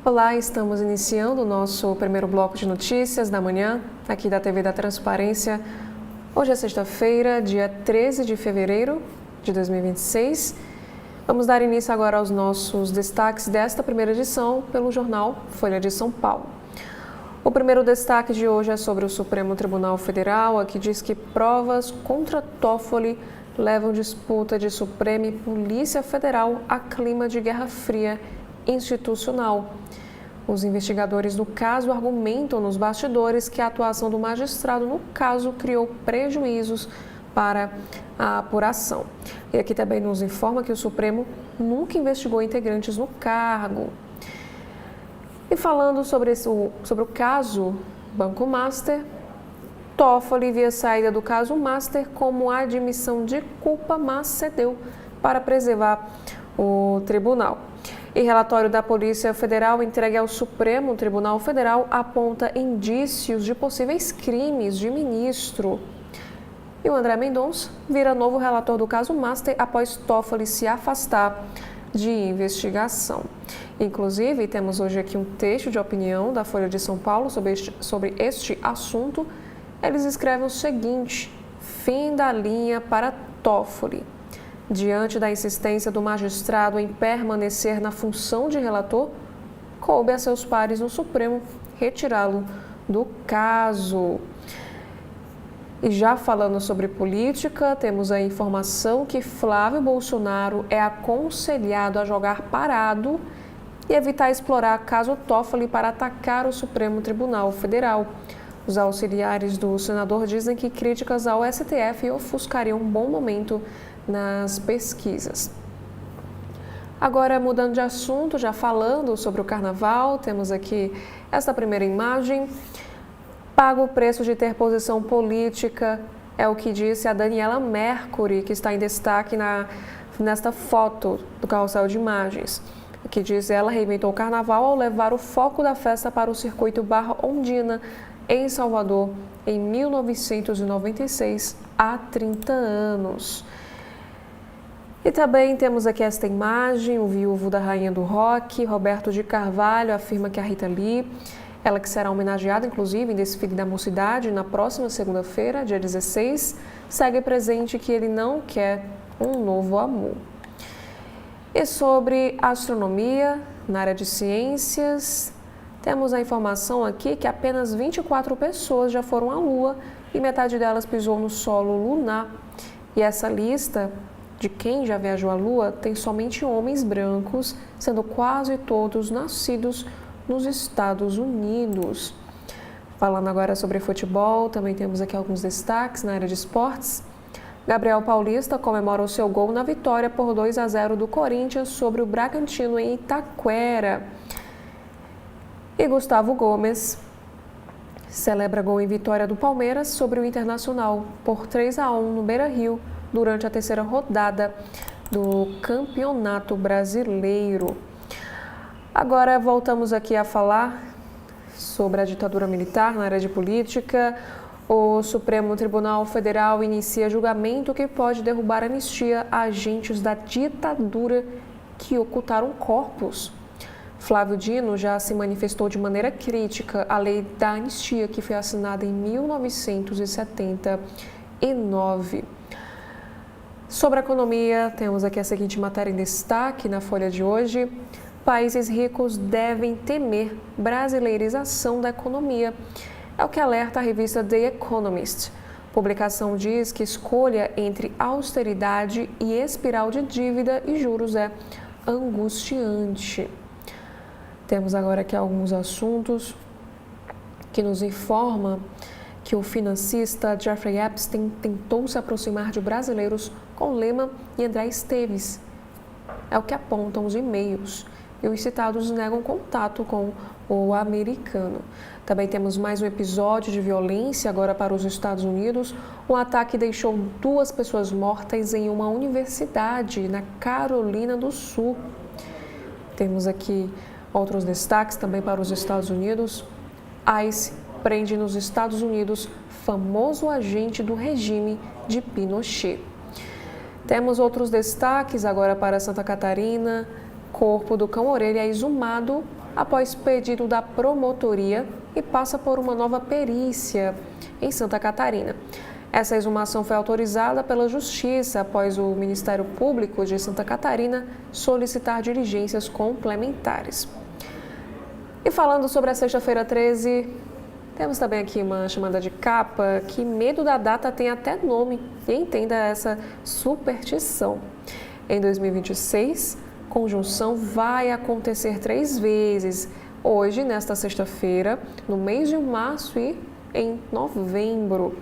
Olá, estamos iniciando o nosso primeiro bloco de notícias da manhã, aqui da TV da Transparência. Hoje é sexta-feira, dia 13 de fevereiro de 2026. Vamos dar início agora aos nossos destaques desta primeira edição pelo jornal Folha de São Paulo. O primeiro destaque de hoje é sobre o Supremo Tribunal Federal, aqui diz que provas contra Toffoli levam disputa de Supremo e Polícia Federal a clima de Guerra Fria institucional. Os investigadores do caso argumentam nos bastidores que a atuação do magistrado no caso criou prejuízos para a apuração. E aqui também nos informa que o Supremo nunca investigou integrantes no cargo. E falando sobre o caso Banco Master, Toffoli via saída do caso Master como admissão de culpa, mas cedeu para preservar o tribunal. E relatório da Polícia Federal entregue ao Supremo Tribunal Federal aponta indícios de possíveis crimes de ministro. E o André Mendonça vira novo relator do caso Master após Toffoli se afastar de investigação. Inclusive, temos hoje aqui um texto de opinião da Folha de São Paulo sobre este assunto. Eles escrevem o seguinte: fim da linha para Toffoli. Diante da insistência do magistrado em permanecer na função de relator, coube a seus pares no Supremo retirá-lo do caso. E já falando sobre política, temos a informação que Flávio Bolsonaro é aconselhado a jogar parado e evitar explorar caso Toffoli para atacar o Supremo Tribunal Federal. Os auxiliares do senador dizem que críticas ao STF ofuscariam um bom momento nas pesquisas. Agora, mudando de assunto, já falando sobre o carnaval, temos aqui esta primeira imagem. Paga o preço de ter posição política, é o que disse a Daniela Mercury, que está em destaque nesta foto do carrossel de imagens. O que diz ela reinventou o carnaval ao levar o foco da festa para o circuito Barra Ondina, em Salvador, em 1996, há 30 anos. E também temos aqui esta imagem, o viúvo da rainha do rock, Roberto de Carvalho, afirma que a Rita Lee, ela que será homenageada, inclusive, em desfile da mocidade na próxima segunda-feira, dia 16, segue presente que ele não quer um novo amor. E sobre astronomia, na área de ciências, temos a informação aqui que apenas 24 pessoas já foram à Lua e metade delas pisou no solo lunar. E essa lista de quem já viajou à Lua tem somente homens brancos, sendo quase todos nascidos nos Estados Unidos. Falando agora sobre futebol, também temos aqui alguns destaques na área de esportes. Gabriel Paulista comemora o seu gol na vitória por 2-0 do Corinthians sobre o Bragantino em Itaquera. E Gustavo Gomes celebra gol em vitória do Palmeiras sobre o Internacional por 3-1 no Beira-Rio durante a terceira rodada do Campeonato Brasileiro. Agora voltamos aqui a falar sobre a ditadura militar na área de política. O Supremo Tribunal Federal inicia julgamento que pode derrubar a anistia a agentes da ditadura que ocultaram corpos. Flávio Dino já se manifestou de maneira crítica à lei da anistia que foi assinada em 1979. Sobre a economia, temos aqui a seguinte matéria em destaque na Folha de hoje. Países ricos devem temer brasileirização da economia. É o que alerta a revista The Economist. A publicação diz que escolha entre austeridade e espiral de dívida e juros é angustiante. Temos agora aqui alguns assuntos que nos informam que o financista Jeffrey Epstein tentou se aproximar de brasileiros com Lehman e André Esteves. É o que apontam os e-mails. E os citados negam contato com o americano. Também temos mais um episódio de violência agora para os Estados Unidos. Um ataque deixou 2 pessoas mortas em uma universidade na Carolina do Sul. Temos aqui outros destaques também para os Estados Unidos. ICE prende nos Estados Unidos famoso agente do regime de Pinochet. Temos outros destaques agora para Santa Catarina. Corpo do cão-orelha é exumado após pedido da promotoria e passa por uma nova perícia em Santa Catarina. Essa exumação foi autorizada pela Justiça após o Ministério Público de Santa Catarina solicitar diligências complementares. E falando sobre a sexta-feira 13, temos também aqui uma chamada de capa que medo da data tem até nome e entenda essa superstição. Em 2026, conjunção vai acontecer 3 vezes, hoje, nesta sexta-feira, no mês de março e em novembro.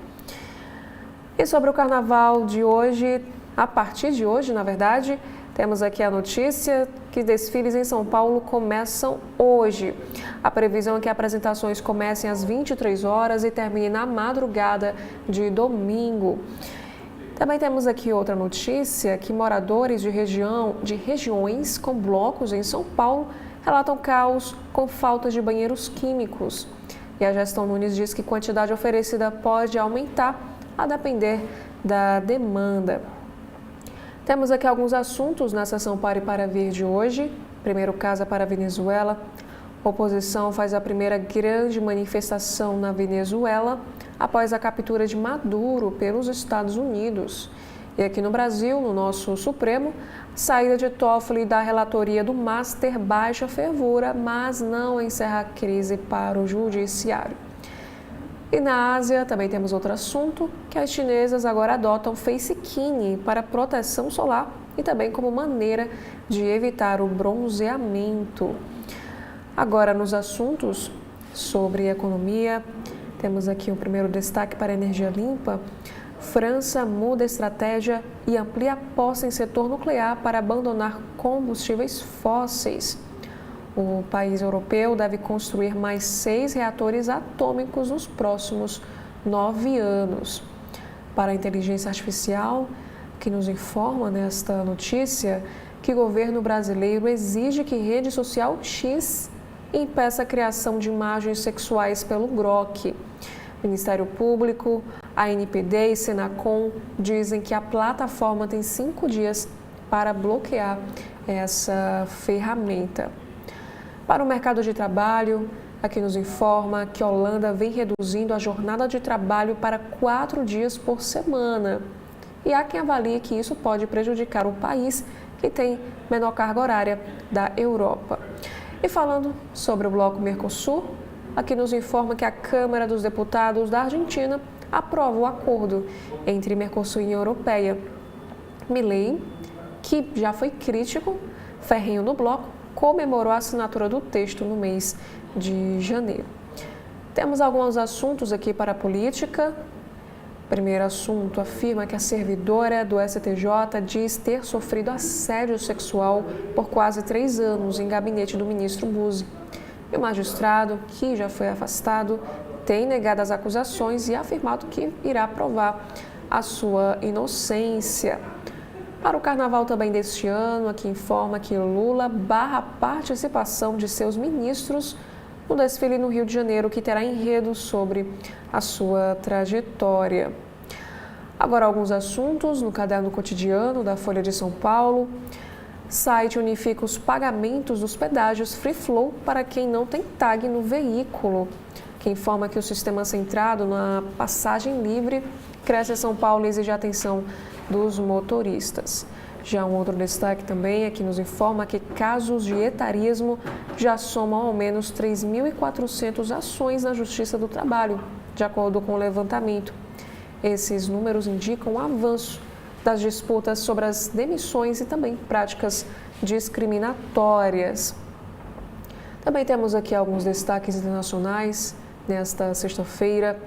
E sobre o carnaval de hoje, a partir de hoje, na verdade, temos aqui a notícia que desfiles em São Paulo começam hoje. A previsão é que apresentações comecem às 23 horas e terminem na madrugada de domingo. Também temos aqui outra notícia que moradores de regiões com blocos em São Paulo relatam caos com falta de banheiros químicos. E a gestão Nunes diz que a quantidade oferecida pode aumentar a depender da demanda. Temos aqui alguns assuntos na sessão Pare para Vir de hoje. Primeiro caso é para a Venezuela. A oposição faz a primeira grande manifestação na Venezuela após a captura de Maduro pelos Estados Unidos. E aqui no Brasil, no nosso Supremo, saída de Toffoli da relatoria do Master baixa fervura, mas não encerra a crise para o judiciário. E na Ásia, também temos outro assunto, que as chinesas agora adotam face skin para proteção solar e também como maneira de evitar o bronzeamento. Agora, nos assuntos sobre economia, temos aqui o primeiro destaque para a energia limpa. França muda estratégia e amplia aposta em setor nuclear para abandonar combustíveis fósseis. O país europeu deve construir mais 6 reatores atômicos nos próximos 9 anos. Para a inteligência artificial, que nos informa nesta notícia que o governo brasileiro exige que rede social X impeça a criação de imagens sexuais pelo Grok. Ministério Público, ANPD e Senacom dizem que a plataforma tem 5 dias para bloquear essa ferramenta. Para o mercado de trabalho, aqui nos informa que a Holanda vem reduzindo a jornada de trabalho para 4 dias por semana. E há quem avalie que isso pode prejudicar o país que tem menor carga horária da Europa. E falando sobre o bloco Mercosul, aqui nos informa que a Câmara dos Deputados da Argentina aprova o acordo entre Mercosul e União Europeia. Milei, que já foi crítico, ferrenho do bloco, comemorou a assinatura do texto no mês de janeiro. Temos alguns assuntos aqui para a política. Primeiro assunto, afirma que a servidora do STJ diz ter sofrido assédio sexual por quase 3 anos em gabinete do ministro Buzzi. E o magistrado, que já foi afastado, tem negado as acusações e afirmado que irá provar a sua inocência. Para o carnaval também deste ano, aqui informa que Lula barra a participação de seus ministros no desfile no Rio de Janeiro, que terá enredo sobre a sua trajetória. Agora, alguns assuntos no caderno cotidiano da Folha de São Paulo. Site unifica os pagamentos dos pedágios Free Flow para quem não tem tag no veículo, que informa que o sistema centrado na passagem livre cresce em São Paulo e exige a atenção dos motoristas. Já um outro destaque também aqui nos informa que casos de etarismo já somam ao menos 3.400 ações na Justiça do Trabalho, de acordo com o levantamento. Esses números indicam o avanço das disputas sobre as demissões e também práticas discriminatórias. Também temos aqui alguns destaques internacionais nesta sexta-feira.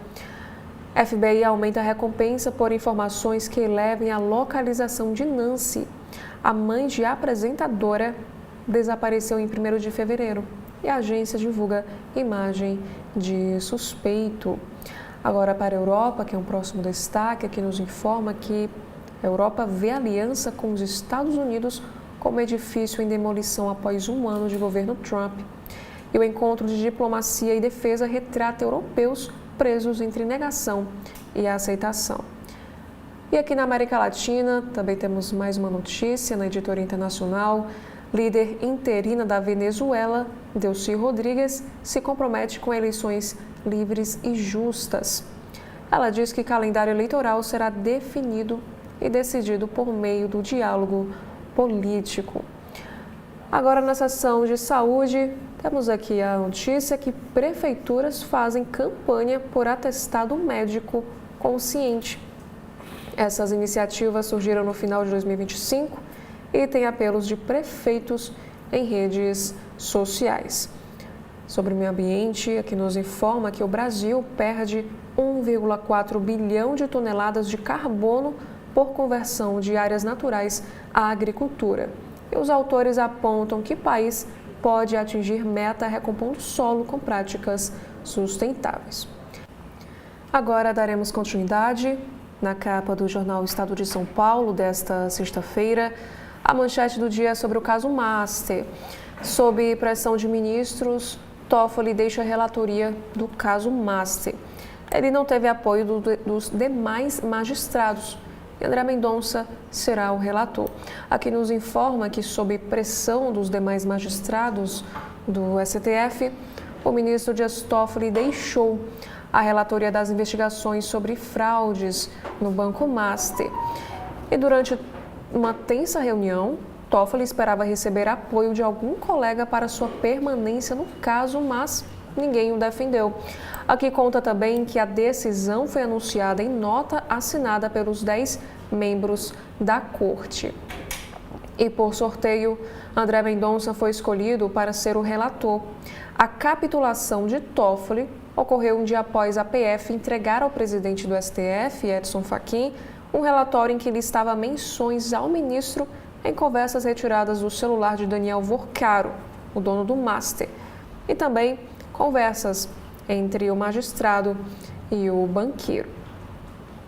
FBI aumenta a recompensa por informações que levem à localização de Nancy. A mãe de apresentadora desapareceu em 1º de fevereiro e a agência divulga imagem de suspeito. Agora para a Europa, que é um próximo destaque, que nos informa que a Europa vê aliança com os Estados Unidos como edifício em demolição após 1 ano de governo Trump. E o encontro de diplomacia e defesa retrata europeus presos entre negação e aceitação. E aqui na América Latina, também temos mais uma notícia na editoria internacional. líder interina da Venezuela, Delcy Rodrigues, se compromete com eleições livres e justas. Ela diz que o calendário eleitoral será definido e decidido por meio do diálogo político. Agora, na seção de saúde, temos aqui a notícia que prefeituras fazem campanha por atestado médico consciente. Essas iniciativas surgiram no final de 2025 e têm apelos de prefeitos em redes sociais. Sobre o meio ambiente, aqui nos informa que o Brasil perde 1,4 bilhão de toneladas de carbono por conversão de áreas naturais à agricultura. E os autores apontam que o país pode atingir meta recompondo solo com práticas sustentáveis. Agora daremos continuidade na capa do jornal Estado de São Paulo desta sexta-feira. A manchete do dia é sobre o caso Master. Sob pressão de ministros, Toffoli deixa a relatoria do caso Master. Ele não teve apoio dos demais magistrados. E André Mendonça será o relator. Aqui nos informa que, sob pressão dos demais magistrados do STF, o ministro Dias Toffoli deixou a relatoria das investigações sobre fraudes no Banco Master. E durante uma tensa reunião, Toffoli esperava receber apoio de algum colega para sua permanência no caso, mas ninguém o defendeu. Aqui conta também que a decisão foi anunciada em nota assinada pelos 10 membros da corte. E por sorteio, André Mendonça foi escolhido para ser o relator. A capitulação de Toffoli ocorreu um dia após a PF entregar ao presidente do STF, Edson Fachin, um relatório em que listava menções ao ministro em conversas retiradas do celular de Daniel Vorcaro, o dono do Master, e também conversas entre o magistrado e o banqueiro.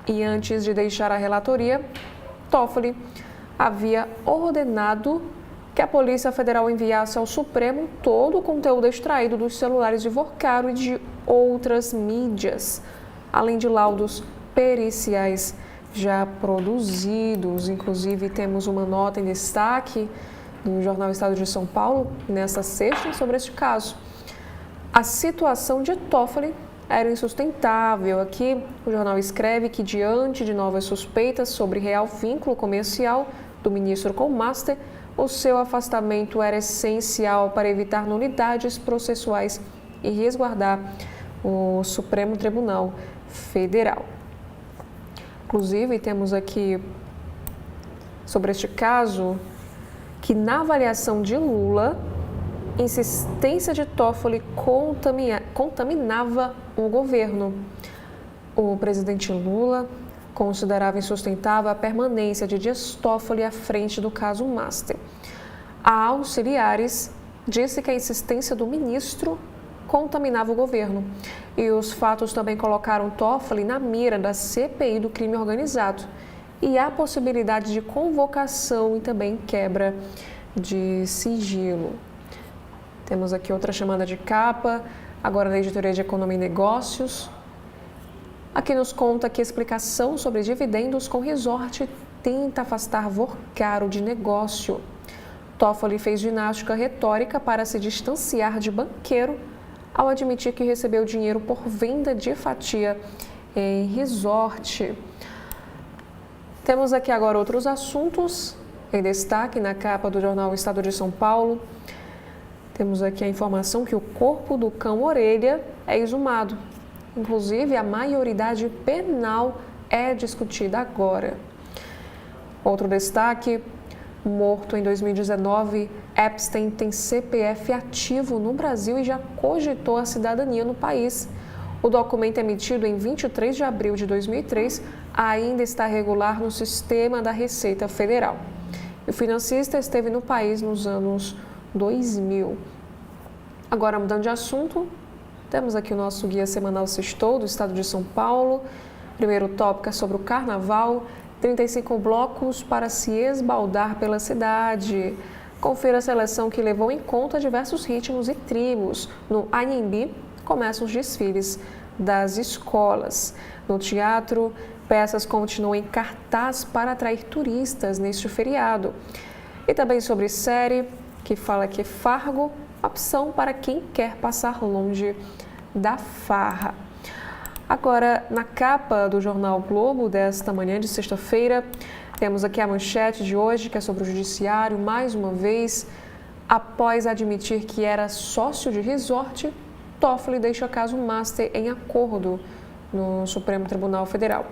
E antes de deixar a relatoria, Toffoli havia ordenado que a Polícia Federal enviasse ao Supremo todo o conteúdo extraído dos celulares de Vorcaro e de outras mídias, além de laudos periciais já produzidos. Inclusive, temos uma nota em destaque no jornal Estado de São Paulo, nesta sexta, sobre este caso. A situação de Toffoli era insustentável. Aqui, o jornal escreve que, diante de novas suspeitas sobre real vínculo comercial do ministro com o Master, o seu afastamento era essencial para evitar nulidades processuais e resguardar o Supremo Tribunal Federal. Inclusive, temos aqui, sobre este caso, que na avaliação de Lula, insistência de Toffoli contaminava o governo. O presidente Lula considerava insustentável a permanência de Dias Toffoli à frente do caso Master. A Auxiliares disse que a insistência do ministro contaminava o governo. E os fatos também colocaram Toffoli na mira da CPI do crime organizado e a possibilidade de convocação e também quebra de sigilo. Temos aqui outra chamada de capa, agora na editoria de Economia e Negócios. Aqui nos conta que a explicação sobre dividendos com resort tenta afastar Vorcaro de negócio. Toffoli fez ginástica retórica para se distanciar de banqueiro ao admitir que recebeu dinheiro por venda de fatia em resort. Temos aqui agora outros assuntos em destaque na capa do jornal Estado de São Paulo. Temos aqui a informação que o corpo do cão orelha é exumado. Inclusive, a maioridade penal é discutida agora. Outro destaque, morto em 2019, Epstein tem CPF ativo no Brasil e já cogitou a cidadania no país. O documento emitido em 23 de abril de 2003 ainda está regular no sistema da Receita Federal. O financista esteve no país nos anos 2000. Agora, mudando de assunto, temos aqui o nosso guia semanal Sextou do Estado de São Paulo. Primeiro tópico é sobre o Carnaval, 35 blocos para se esbaldar pela cidade. Confira a seleção que levou em conta diversos ritmos e tribos. No Anhembi, começam os desfiles das escolas. No teatro, peças continuam em cartaz para atrair turistas neste feriado. E também sobre série, que fala que fargo, opção para quem quer passar longe da farra. Agora, na capa do jornal Globo desta manhã de sexta-feira, temos aqui a manchete de hoje, que é sobre o judiciário, mais uma vez. Após admitir que era sócio de resort, Toffoli deixa caso Master em acordo no Supremo Tribunal Federal.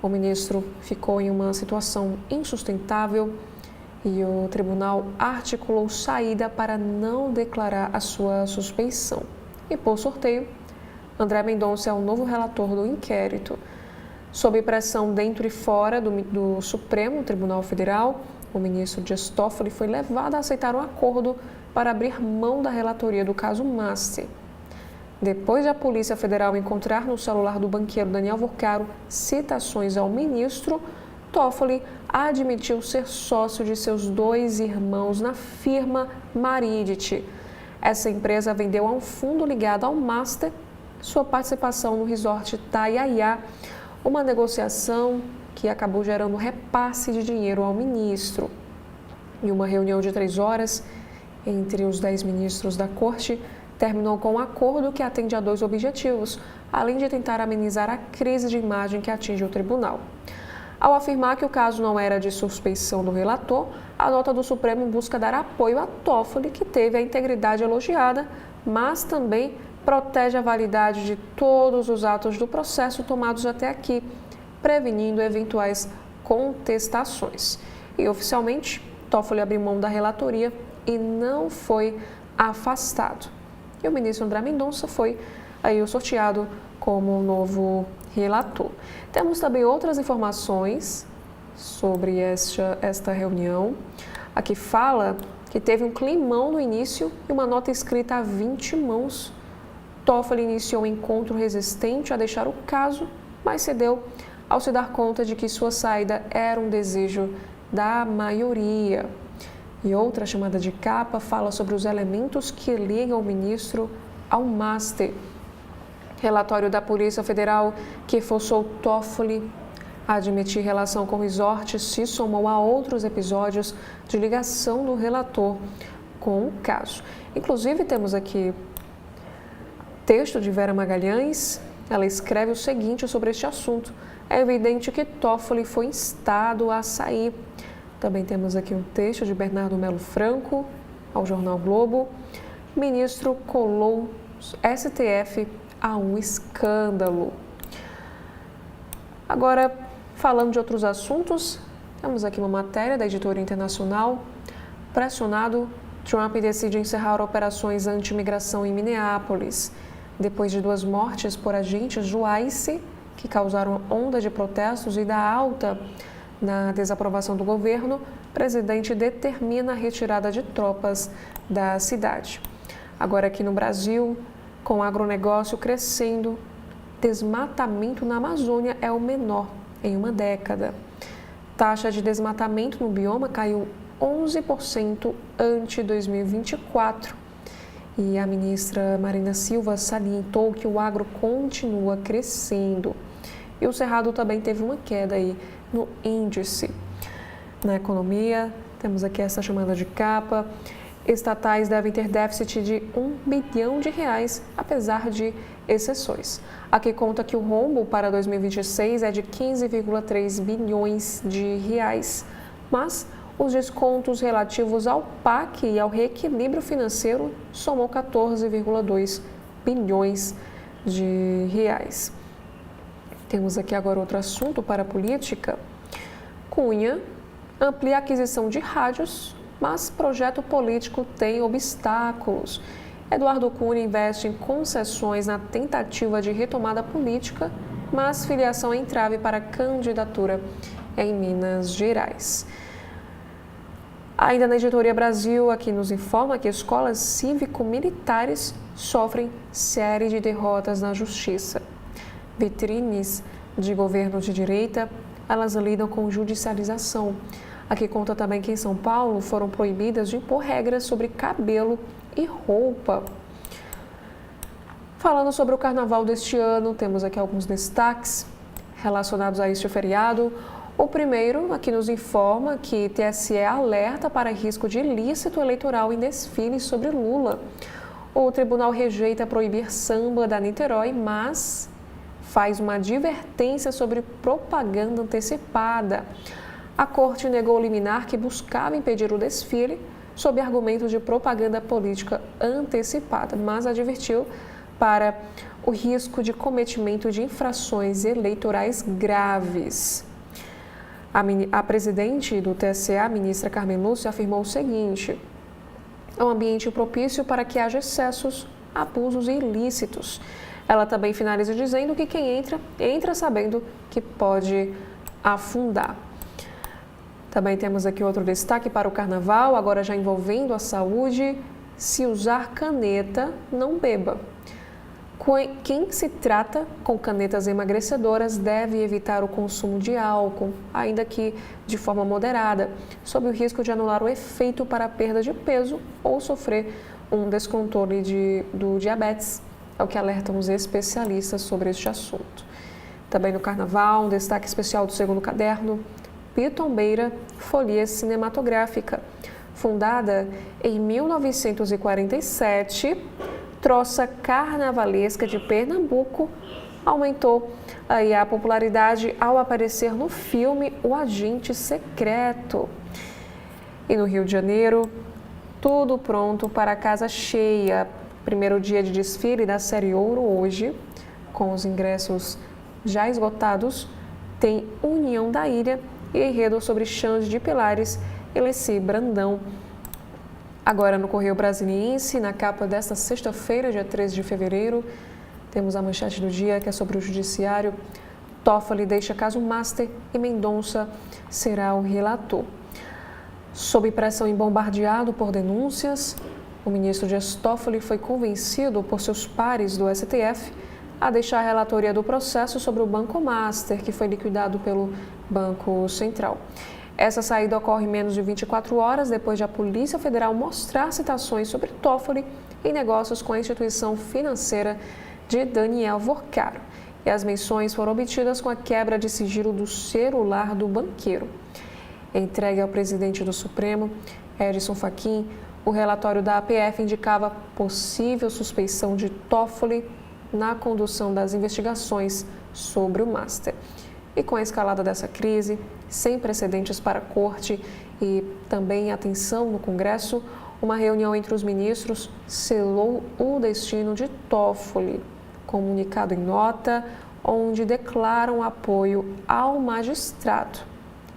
O ministro ficou em uma situação insustentável e o tribunal articulou saída para não declarar a sua suspeição. E por sorteio, André Mendonça é o novo relator do inquérito. Sob pressão dentro e fora do Supremo Tribunal Federal, o ministro Dias Toffoli foi levado a aceitar um acordo para abrir mão da relatoria do caso Master. Depois de a Polícia Federal encontrar no celular do banqueiro Daniel Vorcaro citações ao ministro, Toffoli admitiu ser sócio de seus 2 irmãos na firma Maridit. Essa empresa vendeu a um fundo ligado ao Master sua participação no resort Taiaiá, uma negociação que acabou gerando repasse de dinheiro ao ministro. Em uma reunião de 3 horas, entre os 10 ministros da corte, terminou com um acordo que atende a 2 objetivos, além de tentar amenizar a crise de imagem que atinge o tribunal. Ao afirmar que o caso não era de suspeição do relator, a nota do Supremo busca dar apoio a Toffoli, que teve a integridade elogiada, mas também protege a validade de todos os atos do processo tomados até aqui, prevenindo eventuais contestações. E oficialmente, Toffoli abriu mão da relatoria e não foi afastado. E o ministro André Mendonça foi aí o sorteado como novo relator. Temos também outras informações sobre esta reunião. Aqui fala que teve um climão no início e uma nota escrita a 20 mãos. Toffoli iniciou um encontro resistente a deixar o caso, mas cedeu ao se dar conta de que sua saída era um desejo da maioria. E outra chamada de capa fala sobre os elementos que ligam o ministro ao Master. Relatório da Polícia Federal que forçou Toffoli a admitir relação com o resort se somou a outros episódios de ligação do relator com o caso. Inclusive, temos aqui texto de Vera Magalhães. Ela escreve o seguinte sobre este assunto: é evidente que Toffoli foi instado a sair. Também temos aqui um texto de Bernardo Melo Franco, ao jornal Globo. Ministro colou STF a um escândalo. Agora, falando de outros assuntos, temos aqui uma matéria da Editoria Internacional. Pressionado, Trump decide encerrar operações anti-imigração em Minneapolis. Depois de 2 mortes por agentes do ICE, que causaram onda de protestos e da alta na desaprovação do governo, o presidente determina a retirada de tropas da cidade. Agora aqui no Brasil, com o agronegócio crescendo, desmatamento na Amazônia é o menor em uma década. Taxa de desmatamento no bioma caiu 11% ante 2024. E a ministra Marina Silva salientou que o agro continua crescendo. E o Cerrado também teve uma queda aí no índice. Na economia, temos aqui essa chamada de capa. Estatais devem ter déficit de R$1 bilhão, apesar de exceções. Aqui conta que o rombo para 2026 é de 15,3 bilhões de reais, mas os descontos relativos ao PAC e ao reequilíbrio financeiro somou 14,2 bilhões de reais. Temos aqui agora outro assunto para a política. Cunha amplia a aquisição de rádios, mas projeto político tem obstáculos. Eduardo Cunha investe em concessões na tentativa de retomada política, mas filiação é entrave para candidatura em Minas Gerais. Ainda na Editoria Brasil, aqui nos informa que escolas cívico-militares sofrem série de derrotas na justiça. Vitrines de governos de direita, elas lidam com judicialização. Aqui conta também que em São Paulo foram proibidas de impor regras sobre cabelo e roupa. Falando sobre o carnaval deste ano, temos aqui alguns destaques relacionados a este feriado. O primeiro aqui nos informa que TSE alerta para risco de ilícito eleitoral em desfiles sobre Lula. O tribunal rejeita proibir samba da Niterói, mas faz uma advertência sobre propaganda antecipada. A corte negou liminar que buscava impedir o desfile sob argumentos de propaganda política antecipada, mas advertiu para o risco de cometimento de infrações eleitorais graves. A presidente do TSE, a ministra Carmen Lúcia, afirmou o seguinte: é um ambiente propício para que haja excessos, abusos e ilícitos. Ela também finaliza dizendo que quem entra sabendo que pode afundar. Também temos aqui outro destaque para o carnaval, agora já envolvendo a saúde. Se usar caneta, não beba. Quem se trata com canetas emagrecedoras deve evitar o consumo de álcool, ainda que de forma moderada, sob o risco de anular o efeito para a perda de peso ou sofrer um descontrole do diabetes, é o que alertam os especialistas sobre este assunto. Também no carnaval, um destaque especial do segundo caderno, Pitombeira, folia cinematográfica. Fundada em 1947, troça carnavalesca de Pernambuco aumentou aí a popularidade ao aparecer no filme O Agente Secreto. E no Rio de Janeiro, tudo pronto para a casa cheia. Primeiro dia de desfile da série Ouro hoje, com os ingressos já esgotados, tem União da Ilha e enredo sobre Xande de Pilares e Leci Brandão. Agora no Correio Brasiliense, na capa desta sexta-feira, dia 13 de fevereiro, temos a manchete do dia que é sobre o judiciário. Toffoli deixa caso Master e Mendonça será o relator. Sob pressão e bombardeado por denúncias, o ministro Dias Toffoli foi convencido por seus pares do STF a deixar a relatoria do processo sobre o Banco Master, que foi liquidado pelo Banco Central. Essa saída ocorre menos de 24 horas depois de a Polícia Federal mostrar citações sobre Toffoli em negócios com a instituição financeira de Daniel Vorcaro. E as menções foram obtidas com a quebra de sigilo do celular do banqueiro. Entregue ao presidente do Supremo, Edson Fachin, o relatório da APF indicava possível suspeição de Toffoli na condução das investigações sobre o Master. E com a escalada dessa crise, sem precedentes para a Corte e também atenção no Congresso, uma reunião entre os ministros selou o destino de Toffoli. Comunicado em nota, onde declaram apoio ao magistrado,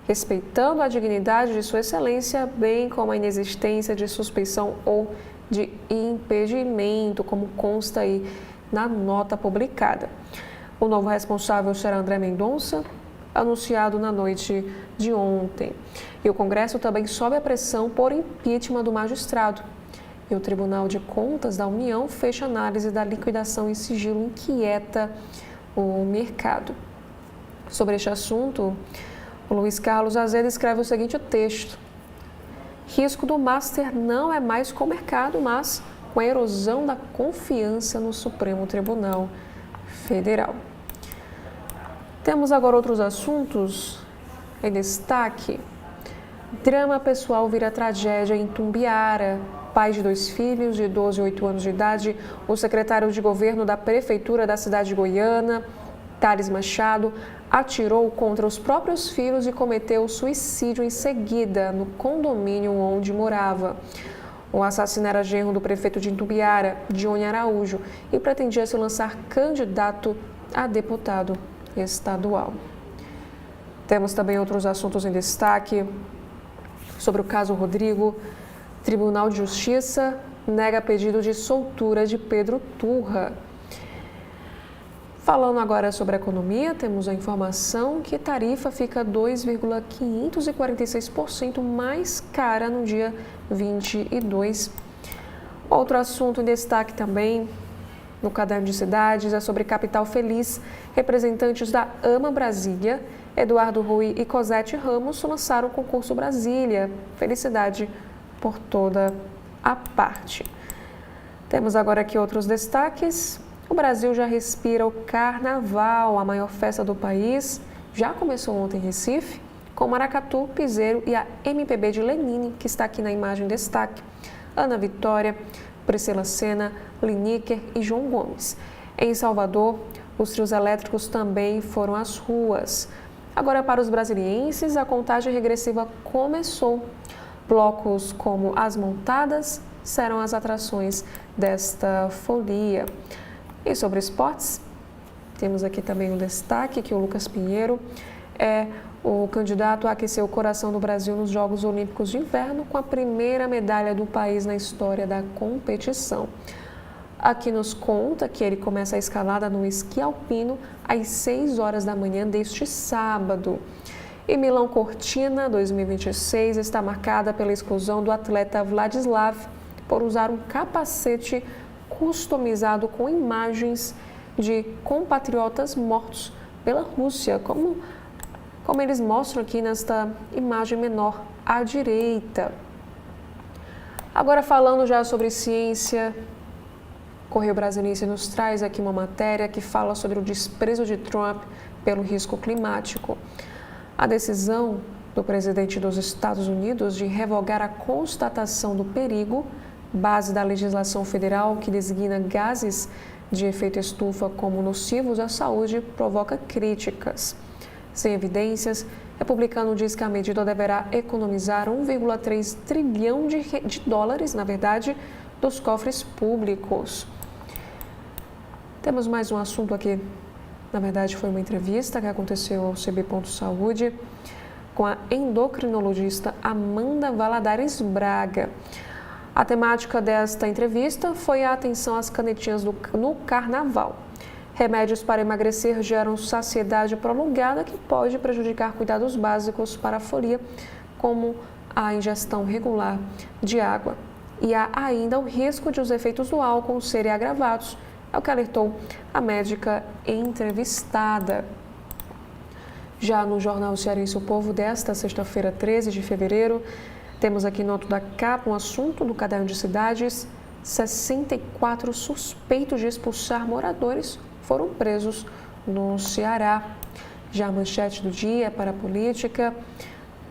respeitando a dignidade de Sua Excelência, bem como a inexistência de suspeição ou de impedimento, como consta aí na nota publicada. O novo responsável será André Mendonça, anunciado na noite de ontem. E o Congresso também sobe a pressão por impeachment do magistrado. E o Tribunal de Contas da União fecha análise da liquidação em sigilo inquieta o mercado. Sobre este assunto, o Luiz Carlos Azevedo escreve o seguinte texto: risco do Master não é mais com o mercado, mas com a erosão da confiança no Supremo Tribunal Federal. Temos agora outros assuntos em destaque. Drama pessoal vira tragédia em Tumbiara. Pai de 2 filhos, de 12 e 8 anos de idade, o secretário de governo da prefeitura da cidade de Goiânia, Thales Machado, atirou contra os próprios filhos e cometeu suicídio em seguida no condomínio onde morava. O assassino era genro do prefeito de Itumbiara, Johnny Araújo, e pretendia se lançar candidato a deputado estadual. Temos também outros assuntos em destaque sobre o caso Rodrigo. Tribunal de Justiça nega pedido de soltura de Pedro Turra. Falando agora sobre a economia, temos a informação que tarifa fica 2,546% mais cara no dia 22. Outro assunto em destaque também no Caderno de Cidades é sobre Capital Feliz. Representantes da AMA Brasília, Eduardo Rui e Cosete Ramos, lançaram o concurso Brasília. Felicidade por toda a parte. Temos agora aqui outros destaques. O Brasil já respira o Carnaval, a maior festa do país. Já começou ontem em Recife com Maracatu, Piseiro e a MPB de Lenine, que está aqui na imagem em destaque. Ana Vitória, Priscila Senna, Lineker e João Gomes. Em Salvador, os trios elétricos também foram às ruas. Agora, para os brasilienses, a contagem regressiva começou. Blocos como As Montadas serão as atrações desta folia. E sobre esportes, temos aqui também um destaque que o Lucas Pinheiro é o candidato a aquecer o coração do Brasil nos Jogos Olímpicos de Inverno com a primeira medalha do país na história da competição. Aqui nos conta que ele começa a escalada no esqui alpino às 6 horas da manhã deste sábado. E Milão Cortina 2026 está marcada pela exclusão do atleta Vladislav por usar um capacete customizado com imagens de compatriotas mortos pela Rússia, como eles mostram aqui nesta imagem menor à direita. Agora falando já sobre ciência, Correio Brasiliense nos traz aqui uma matéria que fala sobre o desprezo de Trump pelo risco climático. A decisão do presidente dos Estados Unidos de revogar a constatação do perigo, base da legislação federal que designa gases de efeito estufa como nocivos à saúde, provoca críticas. Sem evidências, o republicano diz que a medida deverá economizar 1,3 trilhão de dólares, dos cofres públicos. Temos mais um assunto aqui. Foi uma entrevista que aconteceu ao CB Saúde com a endocrinologista Amanda Valadares Braga. A temática desta entrevista foi a atenção às canetinhas no carnaval. Remédios para emagrecer geram saciedade prolongada que pode prejudicar cuidados básicos para a folia, como a ingestão regular de água. E há ainda o risco de os efeitos do álcool serem agravados, é o que alertou a médica entrevistada. Já no Jornal Cearense O Povo desta sexta-feira, 13 de fevereiro, temos aqui no alto da capa um assunto do Caderno de Cidades: 64 suspeitos de expulsar moradores foram presos no Ceará. Já a manchete do dia é para a política: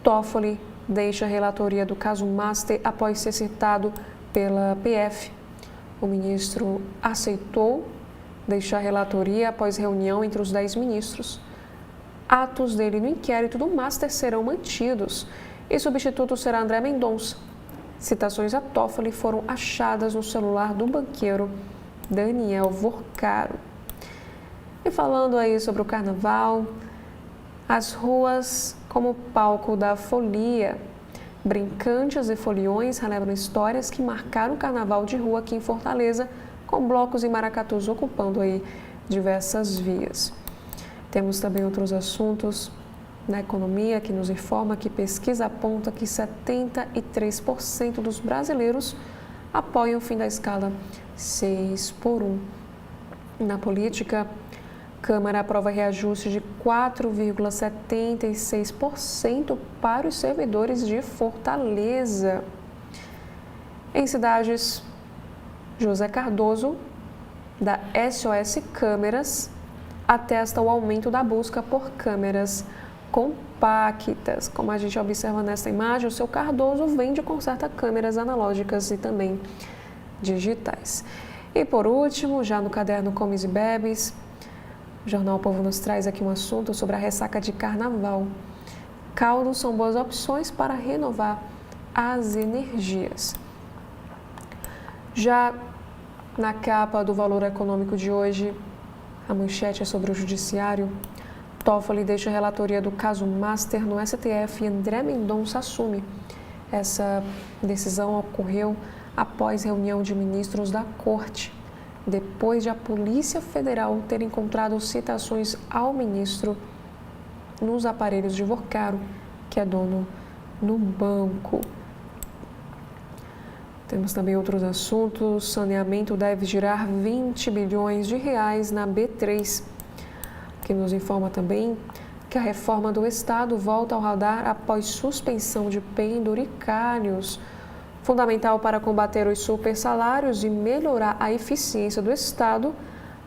Toffoli deixa a relatoria do caso Master após ser citado pela PF. O ministro aceitou deixar a relatoria após reunião entre os 10 ministros. Atos dele no inquérito do Master serão mantidos e substituto será André Mendonça. Citações a Toffoli foram achadas no celular do banqueiro Daniel Vorcaro. E falando aí sobre o carnaval, as ruas como palco da folia. Brincantes e foliões relembram histórias que marcaram o carnaval de rua aqui em Fortaleza, com blocos e maracatus ocupando aí diversas vias. Temos também outros assuntos na economia que nos informa que pesquisa aponta que 73% dos brasileiros apoiam o fim da escala 6x1. Na política, Câmara aprova reajuste de 4,76% para os servidores de Fortaleza. Em cidades, José Cardoso, da SOS Câmeras, atesta o aumento da busca por câmeras compactas. Como a gente observa nessa imagem, o seu Cardoso vende e conserta câmeras analógicas e também digitais. E por último, já no caderno Comes e Bebes, o Jornal O Povo nos traz aqui um assunto sobre a ressaca de carnaval. Caldos são boas opções para renovar as energias. Já na capa do Valor Econômico de hoje, a manchete é sobre o Judiciário. Toffoli deixa a relatoria do caso Master no STF e André Mendonça assume. Essa decisão ocorreu após reunião de ministros da Corte, depois de a Polícia Federal ter encontrado citações ao ministro nos aparelhos de Vorcaro, que é dono no banco. Temos também outros assuntos. Saneamento deve girar 20 bilhões de reais na B3, que nos informa também que a reforma do Estado volta ao radar após suspensão de penduricários. Fundamental para combater os supersalários e melhorar a eficiência do Estado,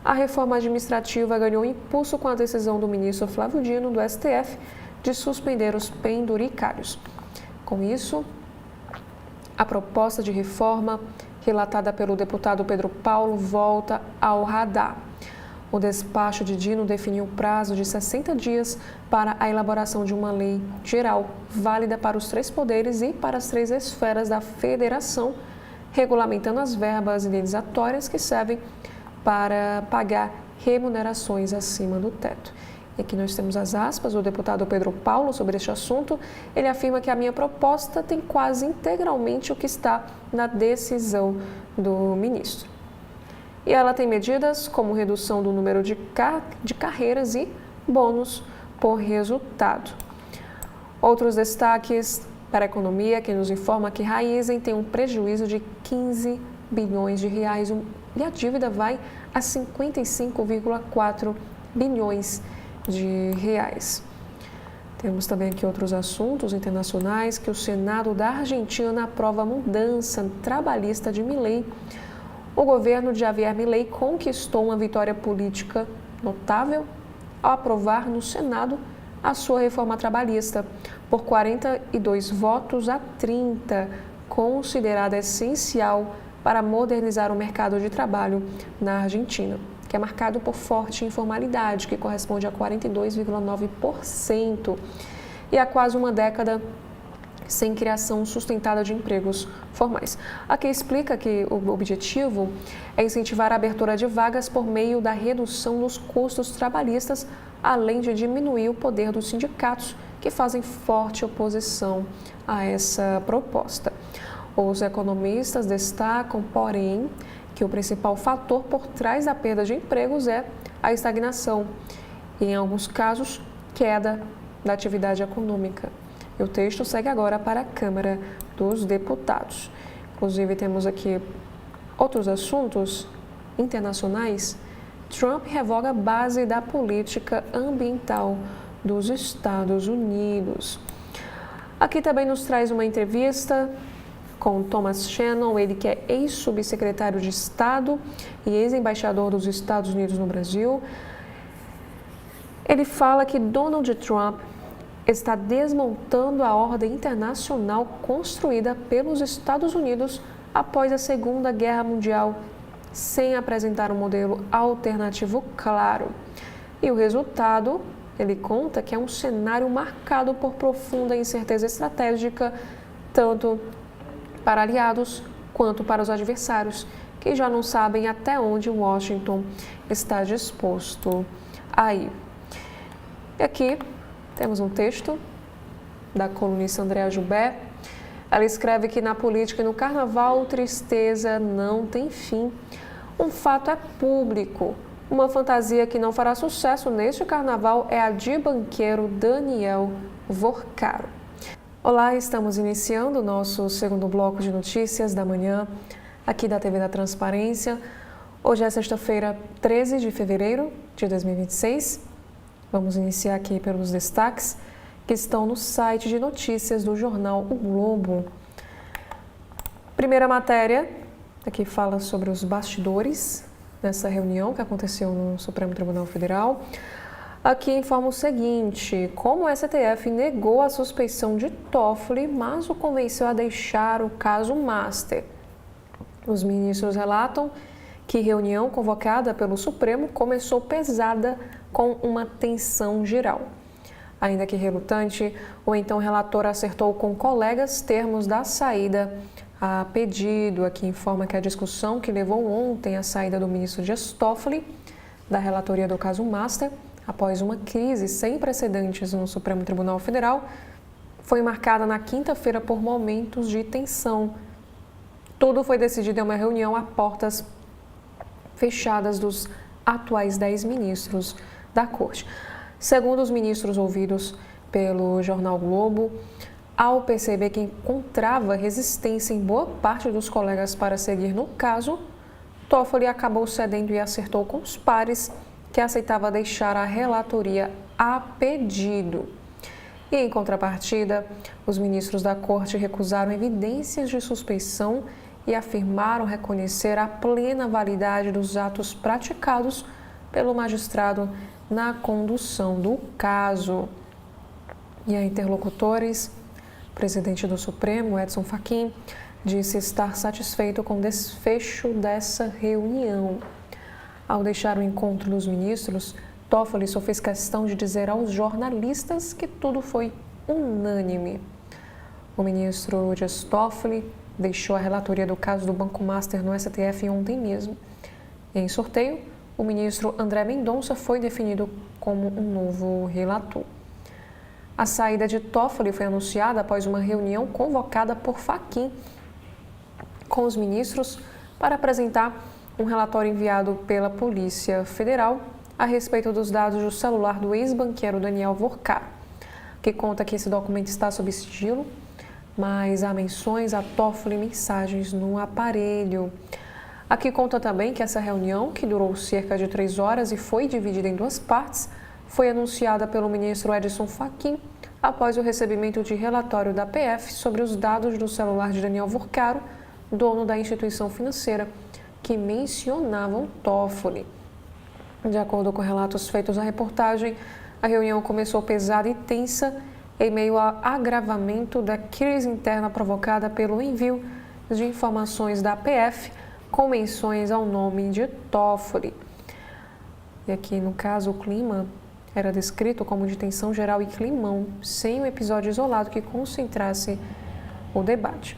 a reforma administrativa ganhou impulso com a decisão do ministro Flávio Dino, do STF, de suspender os penduricários. Com isso, a proposta de reforma relatada pelo deputado Pedro Paulo volta ao radar. O despacho de Dino definiu um prazo de 60 dias para a elaboração de uma lei geral, válida para os 3 poderes e para as 3 esferas da federação, regulamentando as verbas indenizatórias que servem para pagar remunerações acima do teto. E aqui nós temos as aspas do deputado Pedro Paulo sobre este assunto. Ele afirma que a minha proposta tem quase integralmente o que está na decisão do ministro. E ela tem medidas como redução do número de carreiras e bônus por resultado. Outros destaques para a economia, que nos informa que Raízen tem um prejuízo de 15 bilhões de reais e a dívida vai a 55,4 bilhões de reais. Temos também aqui outros assuntos internacionais, que o Senado da Argentina aprova a mudança trabalhista de Milei. O governo de Javier Milei conquistou uma vitória política notável ao aprovar no Senado a sua reforma trabalhista por 42 votos a 30, considerada essencial para modernizar o mercado de trabalho na Argentina, que é marcado por forte informalidade, que corresponde a 42,9%, e há quase uma década sem criação sustentada de empregos formais. Aqui explica que o objetivo é incentivar a abertura de vagas por meio da redução dos custos trabalhistas, além de diminuir o poder dos sindicatos, que fazem forte oposição a essa proposta. Os economistas destacam, porém, que o principal fator por trás da perda de empregos é a estagnação e, em alguns casos, queda da atividade econômica. E o texto segue agora para a Câmara dos Deputados. Inclusive, temos aqui outros assuntos internacionais. Trump revoga a base da política ambiental dos Estados Unidos. Aqui também nos traz uma entrevista com Thomas Shannon, ele que é ex-subsecretário de Estado e ex-embaixador dos Estados Unidos no Brasil. Ele fala que Donald Trump está desmontando a ordem internacional construída pelos Estados Unidos após a Segunda Guerra Mundial, sem apresentar um modelo alternativo claro. E o resultado, ele conta que é um cenário marcado por profunda incerteza estratégica, tanto para aliados quanto para os adversários, que já não sabem até onde Washington está disposto a ir. E aqui temos um texto da colunista Andréa Joubert. Ela escreve que na política e no carnaval, tristeza não tem fim. Um fato é público. Uma fantasia que não fará sucesso neste carnaval é a de banqueiro Daniel Vorcaro. Olá, estamos iniciando o nosso segundo bloco de notícias da manhã, aqui da TV da Transparência. Hoje é sexta-feira, 13 de fevereiro de 2026. Vamos iniciar aqui pelos destaques que estão no site de notícias do jornal O Globo. Primeira matéria, aqui fala sobre os bastidores dessa reunião que aconteceu no Supremo Tribunal Federal. Aqui informa o seguinte: como o STF negou a suspeição de Toffoli, mas o convenceu a deixar o caso Master. Os ministros relatam que reunião convocada pelo Supremo começou pesada, com uma tensão geral. Ainda que relutante, o então relator acertou com colegas termos da saída a pedido. Aqui informa que a discussão que levou ontem à saída do ministro Dias Toffoli da relatoria do caso Master, após uma crise sem precedentes no Supremo Tribunal Federal, foi marcada na quinta-feira por momentos de tensão. Tudo foi decidido em uma reunião a portas fechadas dos atuais 10 ministros da Corte. Segundo os ministros ouvidos pelo jornal Globo, ao perceber que encontrava resistência em boa parte dos colegas para seguir no caso, Toffoli acabou cedendo e acertou com os pares que aceitava deixar a relatoria a pedido. E, em contrapartida, os ministros da Corte recusaram evidências de suspeição e afirmaram reconhecer a plena validade dos atos praticados pelo magistrado na condução do caso. E a interlocutores, o presidente do Supremo, Edson Fachin, disse estar satisfeito com o desfecho dessa reunião. Ao deixar o encontro dos ministros, Toffoli só fez questão de dizer aos jornalistas que tudo foi unânime. O ministro Dias Toffoli deixou a relatoria do caso do Banco Master no STF ontem mesmo. Em sorteio, o ministro André Mendonça foi definido como um novo relator. A saída de Toffoli foi anunciada após uma reunião convocada por Fachin com os ministros para apresentar um relatório enviado pela Polícia Federal a respeito dos dados do celular do ex-banqueiro Daniel Vorcaro, que conta que esse documento está sob sigilo, mas há menções a Toffoli e mensagens no aparelho. Aqui conta também que essa reunião, que durou cerca de 3 horas e foi dividida em 2 partes, foi anunciada pelo ministro Edson Fachin após o recebimento de relatório da PF sobre os dados do celular de Daniel Vorcaro, dono da instituição financeira, que mencionavam Toffoli. De acordo com relatos feitos à reportagem, a reunião começou pesada e tensa em meio ao agravamento da crise interna provocada pelo envio de informações da PF com menções ao nome de Toffoli. E aqui, no caso, o clima era descrito como de tensão geral e climão, sem um episódio isolado que concentrasse o debate.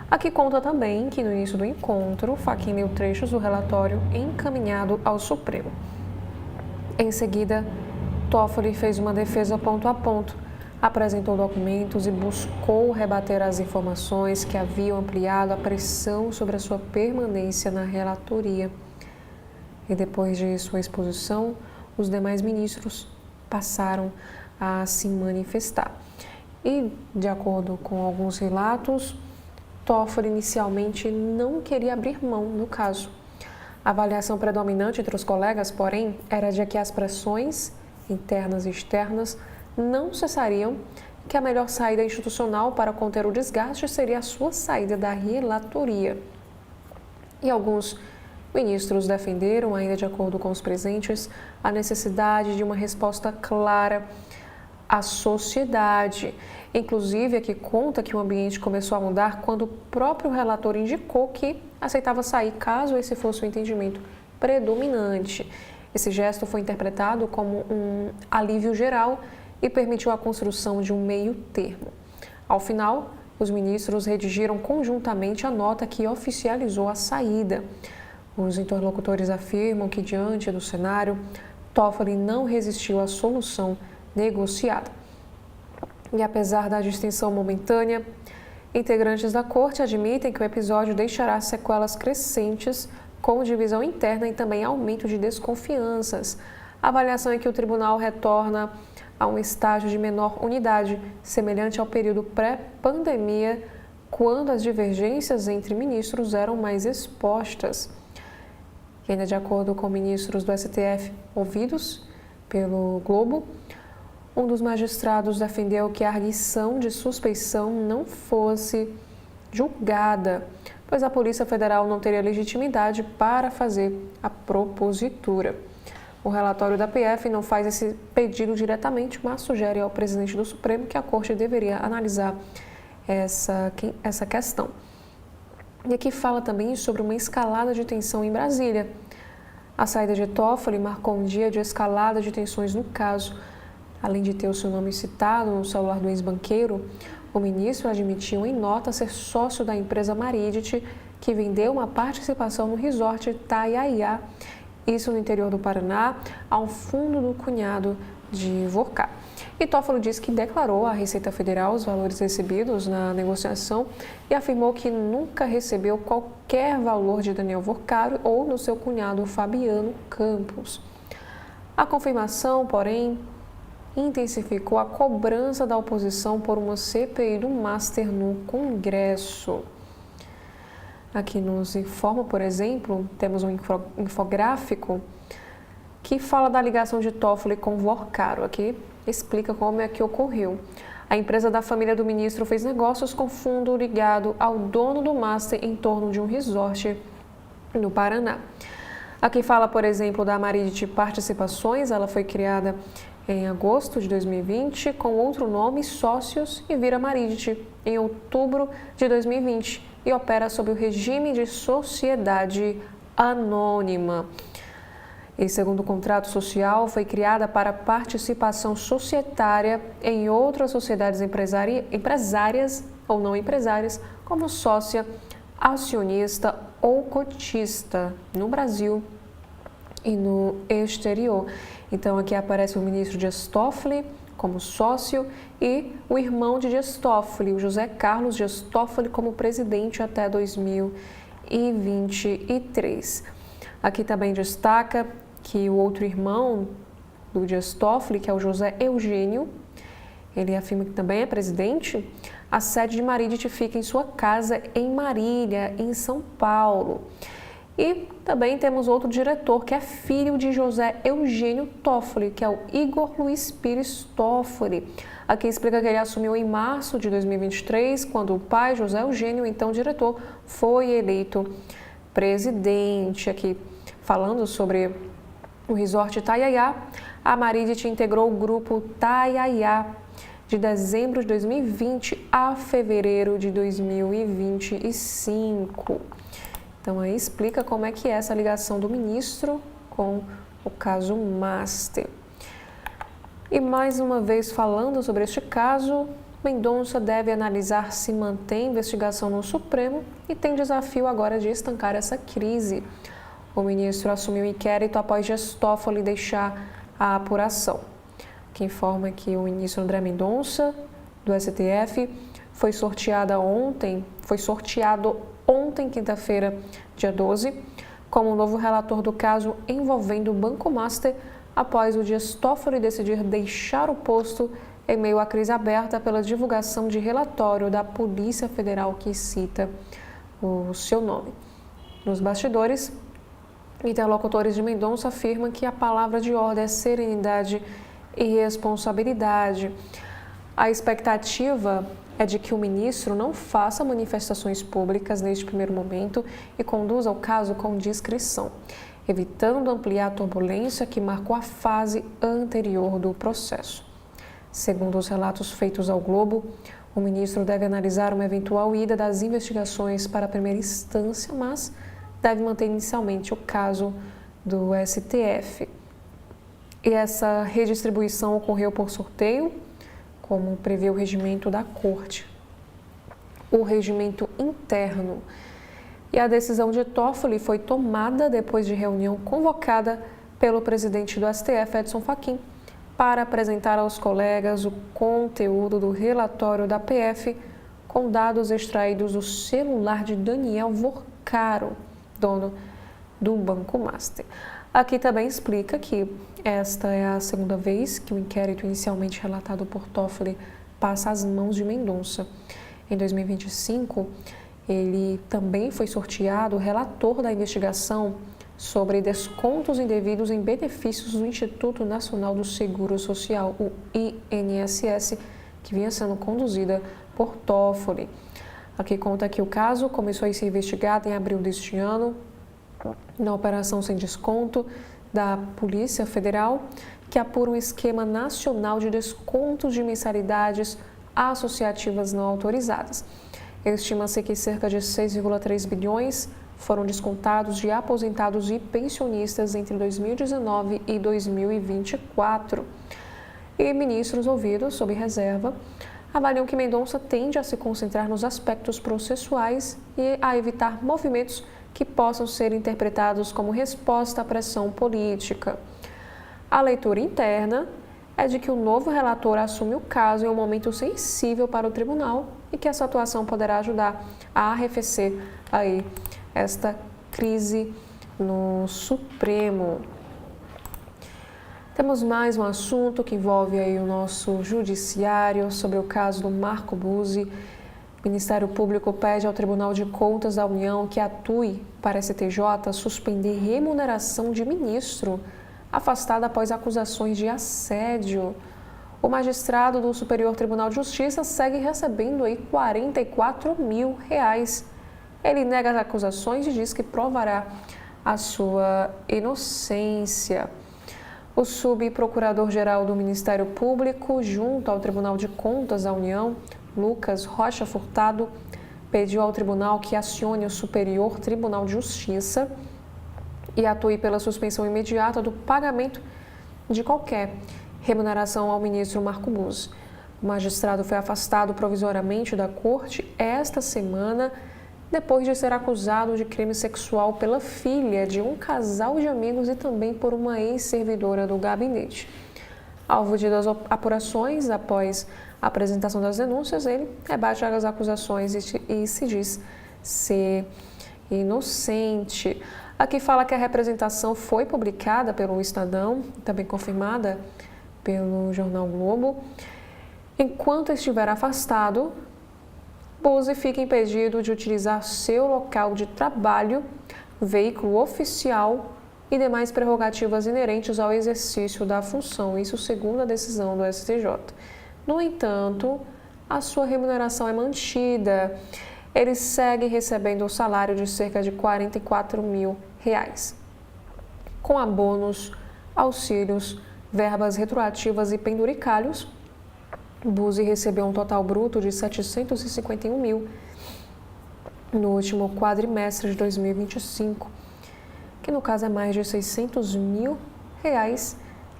Aqui conta também que no início do encontro, Fachin leu trechos do relatório encaminhado ao Supremo. Em seguida, Toffoli fez uma defesa ponto a ponto, apresentou documentos e buscou rebater as informações que haviam ampliado a pressão sobre a sua permanência na relatoria. E depois de sua exposição, os demais ministros passaram a se manifestar. E, de acordo com alguns relatos, Toffoli inicialmente não queria abrir mão do caso. A avaliação predominante entre os colegas, porém, era de que as pressões internas e externas não cessariam, que a melhor saída institucional para conter o desgaste seria a sua saída da relatoria. E alguns ministros defenderam, ainda de acordo com os presentes, a necessidade de uma resposta clara à sociedade. Inclusive, aqui conta que o ambiente começou a mudar quando o próprio relator indicou que aceitava sair caso esse fosse o entendimento predominante. Esse gesto foi interpretado como um alívio geral e permitiu a construção de um meio termo. Ao final, os ministros redigiram conjuntamente a nota que oficializou a saída. Os interlocutores afirmam que, diante do cenário, Toffoli não resistiu à solução negociada. E apesar da distensão momentânea, integrantes da corte admitem que o episódio deixará sequelas crescentes com divisão interna e também aumento de desconfianças. A avaliação é que o tribunal retorna a um estágio de menor unidade, semelhante ao período pré-pandemia, quando as divergências entre ministros eram mais expostas. E ainda de acordo com ministros do STF ouvidos pelo Globo, um dos magistrados defendeu que a arguição de suspeição não fosse julgada, pois a Polícia Federal não teria legitimidade para fazer a propositura. O relatório da PF não faz esse pedido diretamente, mas sugere ao presidente do Supremo que a Corte deveria analisar essa questão. E aqui fala também sobre uma escalada de tensão em Brasília. A saída de Toffoli marcou um dia de escalada de tensões no caso. Além de ter o seu nome citado no celular do ex-banqueiro, o ministro admitiu em nota ser sócio da empresa Maridit, que vendeu uma participação no resort Itaiaia, isso no interior do Paraná, ao fundo do cunhado de Vorcaro. E Toffoli disse que declarou à Receita Federal os valores recebidos na negociação e afirmou que nunca recebeu qualquer valor de Daniel Vorcaro ou do seu cunhado Fabiano Campos. A confirmação, porém, intensificou a cobrança da oposição por uma CPI do Master no Congresso. Aqui nos informa, por exemplo, temos um infográfico que fala da ligação de Toffoli com Vorcaro. Aqui explica como é que ocorreu. A empresa da família do ministro fez negócios com fundo ligado ao dono do Master em torno de um resort no Paraná. Aqui fala, por exemplo, da Maridit Participações. Ela foi criada em agosto de 2020 com outro nome, Sócios, e vira Maridit em outubro de 2020 e opera sob o regime de sociedade anônima. E segundo o contrato social, foi criada para participação societária em outras sociedades empresárias ou não empresárias, como sócia, acionista ou cotista no Brasil e no exterior. Então aqui aparece o ministro Dias Toffoli como sócio e o irmão de Dias Toffoli, o José Carlos Dias Toffoli, como presidente até 2023. Aqui também destaca que o outro irmão do Dias Toffoli, que é o José Eugênio, ele afirma que também é presidente. A sede de Maridit fica em sua casa em Marília, em São Paulo. E também temos outro diretor, que é filho de José Eugênio Toffoli, que é o Igor Luiz Pires Toffoli. Aqui explica que ele assumiu em março de 2023, quando o pai, José Eugênio, então diretor, foi eleito presidente. Aqui falando sobre o resort Taiaiá, a Maridit integrou o grupo Taiaiá de dezembro de 2020 a fevereiro de 2025. Então aí explica como é que é essa ligação do ministro com o caso Master. E mais uma vez falando sobre este caso, Mendonça deve analisar se mantém investigação no Supremo e tem desafio agora de estancar essa crise. O ministro assumiu o inquérito após Dias Toffoli deixar a apuração. Que informa que o ministro André Mendonça, do STF, foi sorteado ontem, quinta-feira, dia 12, como novo relator do caso envolvendo o Banco Master, após o Dias Toffoli decidir deixar o posto em meio à crise aberta pela divulgação de relatório da Polícia Federal que cita o seu nome. Nos bastidores, interlocutores de Mendonça afirmam que a palavra de ordem é serenidade e responsabilidade. A expectativa é de que o ministro não faça manifestações públicas neste primeiro momento e conduza o caso com discrição, evitando ampliar a turbulência que marcou a fase anterior do processo. Segundo os relatos feitos ao Globo, o ministro deve analisar uma eventual ida das investigações para a primeira instância, mas deve manter inicialmente o caso do STF. E essa redistribuição ocorreu por sorteio, como prevê o regimento da Corte, o regimento interno. E a decisão de Toffoli foi tomada depois de reunião convocada pelo presidente do STF, Edson Fachin, para apresentar aos colegas o conteúdo do relatório da PF com dados extraídos do celular de Daniel Vorcaro, dono do Banco Master. Aqui também explica que esta é a segunda vez que o inquérito inicialmente relatado por Toffoli passa às mãos de Mendonça. Em 2025, ele também foi sorteado relator da investigação sobre descontos indevidos em benefícios do Instituto Nacional do Seguro Social, o INSS, que vinha sendo conduzida por Toffoli. Aqui conta que o caso começou a ser investigado em abril deste ano, na operação sem desconto da Polícia Federal, que apura um esquema nacional de descontos de mensalidades associativas não autorizadas. Estima-se que cerca de 6,3 bilhões foram descontados de aposentados e pensionistas entre 2019 e 2024. E ministros ouvidos, sob reserva, avaliam que Mendonça tende a se concentrar nos aspectos processuais e a evitar movimentos que possam ser interpretados como resposta à pressão política. A leitura interna é de que o novo relator assume o caso em um momento sensível para o tribunal e que essa atuação poderá ajudar a arrefecer aí esta crise no Supremo. Temos mais um assunto que envolve aí o nosso judiciário sobre o caso do Marco Buzzi. O Ministério Público pede ao Tribunal de Contas da União que atue para a STJ suspender remuneração de ministro afastado após acusações de assédio. O magistrado do Superior Tribunal de Justiça segue recebendo aí R$44 mil. Ele nega as acusações e diz que provará a sua inocência. O subprocurador-geral do Ministério Público, junto ao Tribunal de Contas da União, Lucas Rocha Furtado, pediu ao tribunal que acione o Superior Tribunal de Justiça e atue pela suspensão imediata do pagamento de qualquer remuneração ao ministro Marco Buzzi. O magistrado foi afastado provisoriamente da corte esta semana, depois de ser acusado de crime sexual pela filha de um casal de amigos e também por uma ex-servidora do gabinete. Alvo de duas apurações, após a apresentação das denúncias, ele rebate as acusações e se diz ser inocente. Aqui fala que a representação foi publicada pelo Estadão, também confirmada pelo jornal Globo. Enquanto estiver afastado, Buzzi fica impedido de utilizar seu local de trabalho, veículo oficial e demais prerrogativas inerentes ao exercício da função, isso segundo a decisão do STJ. No entanto, a sua remuneração é mantida. Ele segue recebendo o salário de cerca de R$ 44 mil, com abonos, auxílios, verbas retroativas e penduricalhos. Buzzi recebeu um total bruto de R$ 751 mil no último quadrimestre de 2025, que no caso é mais de R$ 600 mil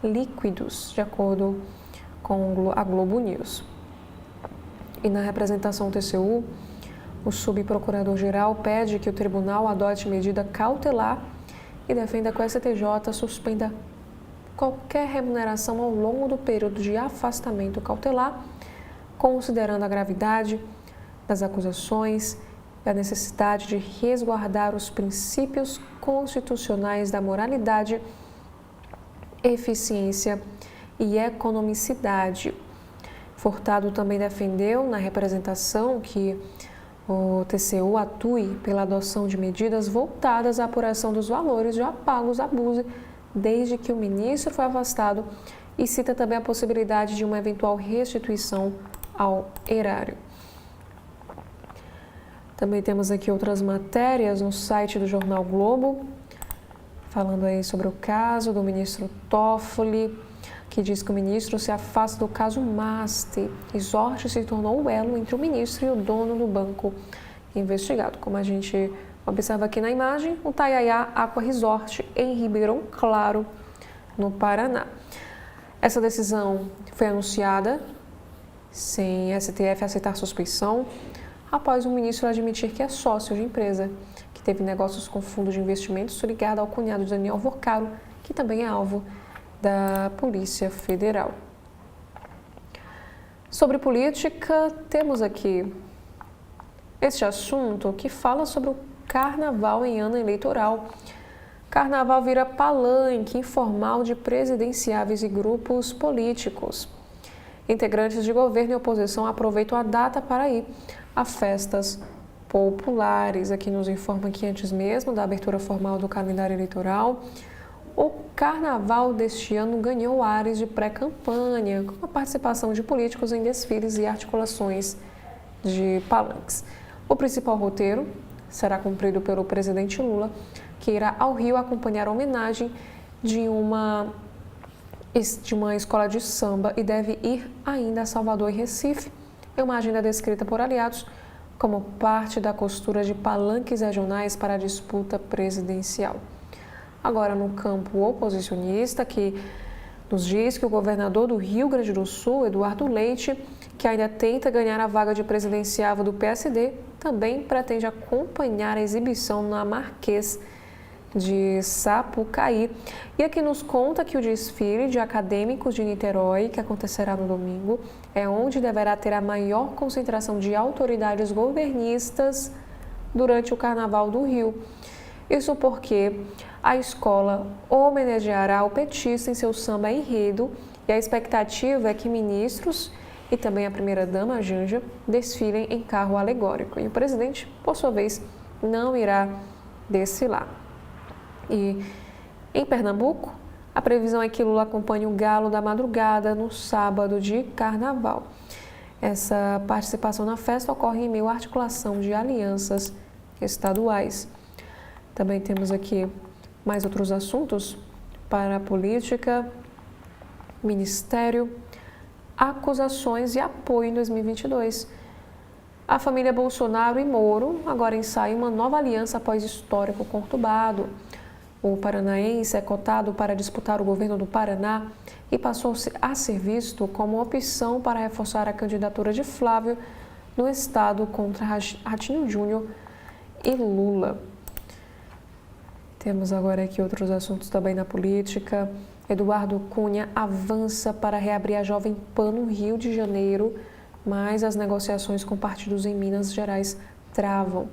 líquidos, de acordo com a Globo News. E na representação TCU, o subprocurador-geral pede que o tribunal adote medida cautelar e defenda que o STJ suspenda qualquer remuneração ao longo do período de afastamento cautelar, considerando a gravidade das acusações e a necessidade de resguardar os princípios constitucionais da moralidade, eficiência e economicidade. Furtado também defendeu na representação que o TCU atue pela adoção de medidas voltadas à apuração dos valores já pagos a Buzzi desde que o ministro foi afastado e cita também a possibilidade de uma eventual restituição ao erário. Também temos aqui outras matérias no site do Jornal Globo, falando aí sobre o caso do ministro Toffoli, que diz que o ministro se afasta do caso Master e Zorte se tornou o elo entre o ministro e o dono do banco investigado. Como a gente observa aqui na imagem, o Taiaiá Aqua Resort em Ribeirão Claro, no Paraná. Essa decisão foi anunciada sem STF aceitar suspeição, após o ministro admitir que é sócio de empresa que teve negócios com fundo de investimentos ligado ao cunhado de Daniel Vorcaro, que também é alvo da Polícia Federal. Sobre política, temos aqui este assunto que fala sobre o carnaval em ano eleitoral. Carnaval vira palanque informal de presidenciáveis e grupos políticos. Integrantes de governo e oposição aproveitam a data para ir a festas populares. Aqui nos informa que antes mesmo da abertura formal do calendário eleitoral, o carnaval deste ano ganhou ares de pré-campanha, com a participação de políticos em desfiles e articulações de palanques. O principal roteiro será cumprido pelo presidente Lula, que irá ao Rio acompanhar a homenagem de uma escola de samba e deve ir ainda a Salvador e Recife. É uma agenda descrita por aliados como parte da costura de palanques regionais para a disputa presidencial. Agora, no campo oposicionista, que nos diz que o governador do Rio Grande do Sul, Eduardo Leite, que ainda tenta ganhar a vaga de presidenciável do PSD, também pretende acompanhar a exibição na Marquês de Sapucaí. E aqui nos conta que o desfile de acadêmicos de Niterói, que acontecerá no domingo, é onde deverá ter a maior concentração de autoridades governistas durante o Carnaval do Rio. Isso porque a escola homenageará o petista em seu samba enredo e a expectativa é que ministros e também a primeira-dama, Janja, desfilem em carro alegórico. E o presidente, por sua vez, não irá desfilar. E em Pernambuco, a previsão é que Lula acompanhe o Galo da Madrugada no sábado de Carnaval. Essa participação na festa ocorre em meio à articulação de alianças estaduais. Também temos aqui mais outros assuntos. O para a política, ministério, acusações e apoio em 2022. A família Bolsonaro e Moro agora ensaiam uma nova aliança após histórico conturbado. O paranaense é cotado para disputar o governo do Paraná e passou a ser visto como opção para reforçar a candidatura de Flávio no estado contra Ratinho Júnior e Lula. Temos agora aqui outros assuntos também na política. Eduardo Cunha avança para reabrir a Jovem Pan no Rio de Janeiro, mas as negociações com partidos em Minas Gerais travam.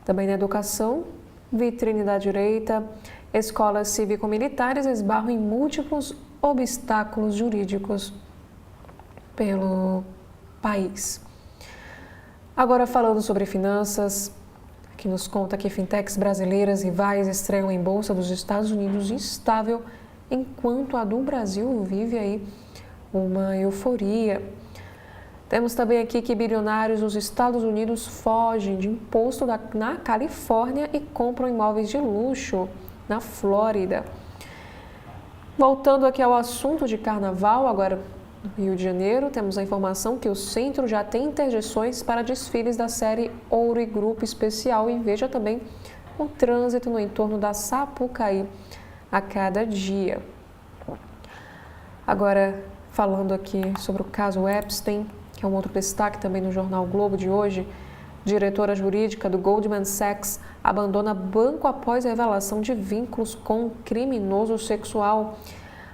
Também na educação, vitrine da direita, escolas cívico-militares esbarram em múltiplos obstáculos jurídicos pelo país. Agora falando sobre finanças, que nos conta que fintechs brasileiras rivais estreiam em bolsa dos Estados Unidos instável, enquanto a do Brasil vive aí uma euforia. Temos também aqui que bilionários dos Estados Unidos fogem de imposto na Califórnia e compram imóveis de luxo na Flórida. Voltando aqui ao assunto de carnaval, agora no Rio de Janeiro, temos a informação que o centro já tem interdições para desfiles da série Ouro e Grupo Especial e veja também o trânsito no entorno da Sapucaí a cada dia. Agora, falando aqui sobre o caso Epstein, que é um outro destaque também no jornal Globo de hoje, diretora jurídica do Goldman Sachs abandona banco após revelação de vínculos com um criminoso sexual.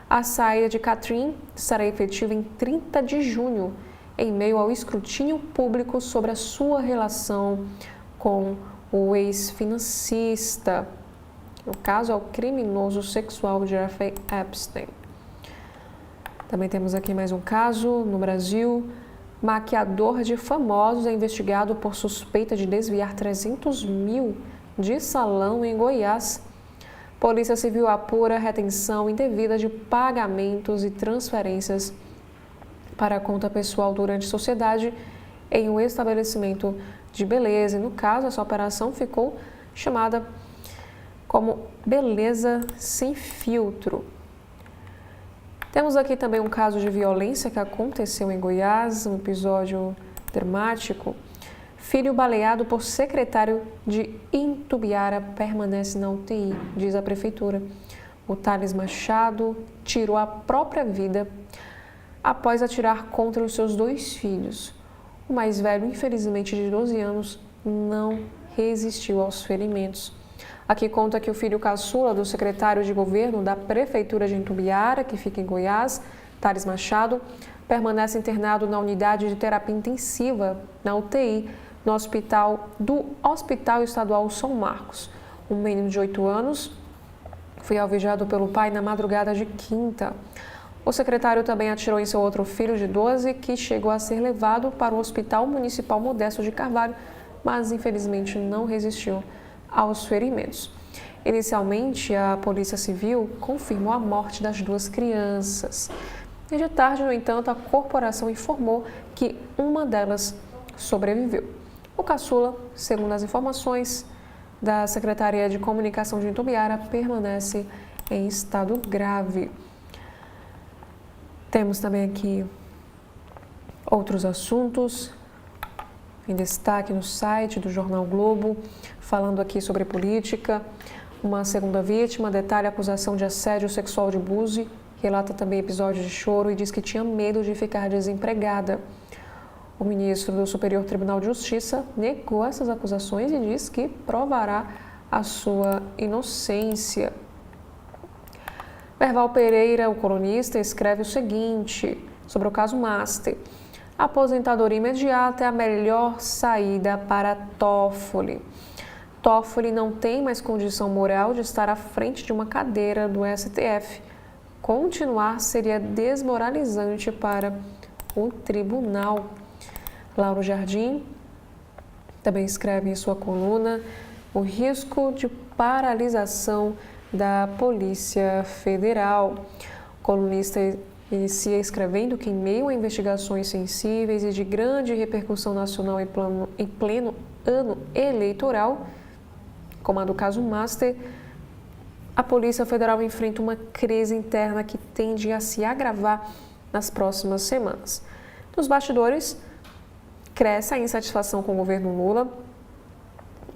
A saída de Catherine será efetiva em 30 de junho, em meio ao escrutínio público sobre a sua relação com o ex-financista. O caso é o criminoso sexual Jeffrey Epstein. Também temos aqui mais um caso no Brasil. Maquiador de famosos é investigado por suspeita de desviar 300 mil de salão em Goiás. Polícia Civil apura retenção indevida de pagamentos e transferências para a conta pessoal durante sociedade em um estabelecimento de beleza. E no caso, essa operação ficou chamada como Beleza Sem Filtro. Temos aqui também um caso de violência que aconteceu em Goiás, um episódio dramático. Filho baleado por secretário de Itumbiara permanece na UTI, diz a prefeitura. O Thales Machado tirou a própria vida após atirar contra os seus 2 filhos. O mais velho, infelizmente de 12 anos, não resistiu aos ferimentos. Aqui conta que o filho caçula do secretário de governo da prefeitura de Itumbiara, que fica em Goiás, Thales Machado, permanece internado na unidade de terapia intensiva, na UTI, no Hospital Estadual São Marcos. Um menino de 8 anos foi alvejado pelo pai na madrugada de quinta. O secretário também atirou em seu outro filho de 12, que chegou a ser levado para o Hospital Municipal Modesto de Carvalho, mas infelizmente não resistiu aos ferimentos. Inicialmente, a Polícia Civil confirmou a morte das 2 crianças. E de tarde, no entanto, a corporação informou que uma delas sobreviveu. O caçula, segundo as informações da Secretaria de Comunicação de Itumbiara, permanece em estado grave. Temos também aqui outros assuntos em destaque no site do Jornal Globo, falando aqui sobre política. Uma segunda vítima detalha a acusação de assédio sexual de Buzzi, relata também episódio de choro e diz que tinha medo de ficar desempregada. O ministro do Superior Tribunal de Justiça negou essas acusações e diz que provará a sua inocência. Berval Pereira, o colunista, escreve o seguinte sobre o caso Master. A aposentadoria imediata é a melhor saída para Toffoli. Toffoli não tem mais condição moral de estar à frente de uma cadeira do STF. Continuar seria desmoralizante para o tribunal. Lauro Jardim também escreve em sua coluna o risco de paralisação da Polícia Federal. O colunista inicia escrevendo que, em meio a investigações sensíveis e de grande repercussão nacional em pleno ano eleitoral, como a do caso Master, a Polícia Federal enfrenta uma crise interna que tende a se agravar nas próximas semanas. Nos bastidores, cresce a insatisfação com o governo Lula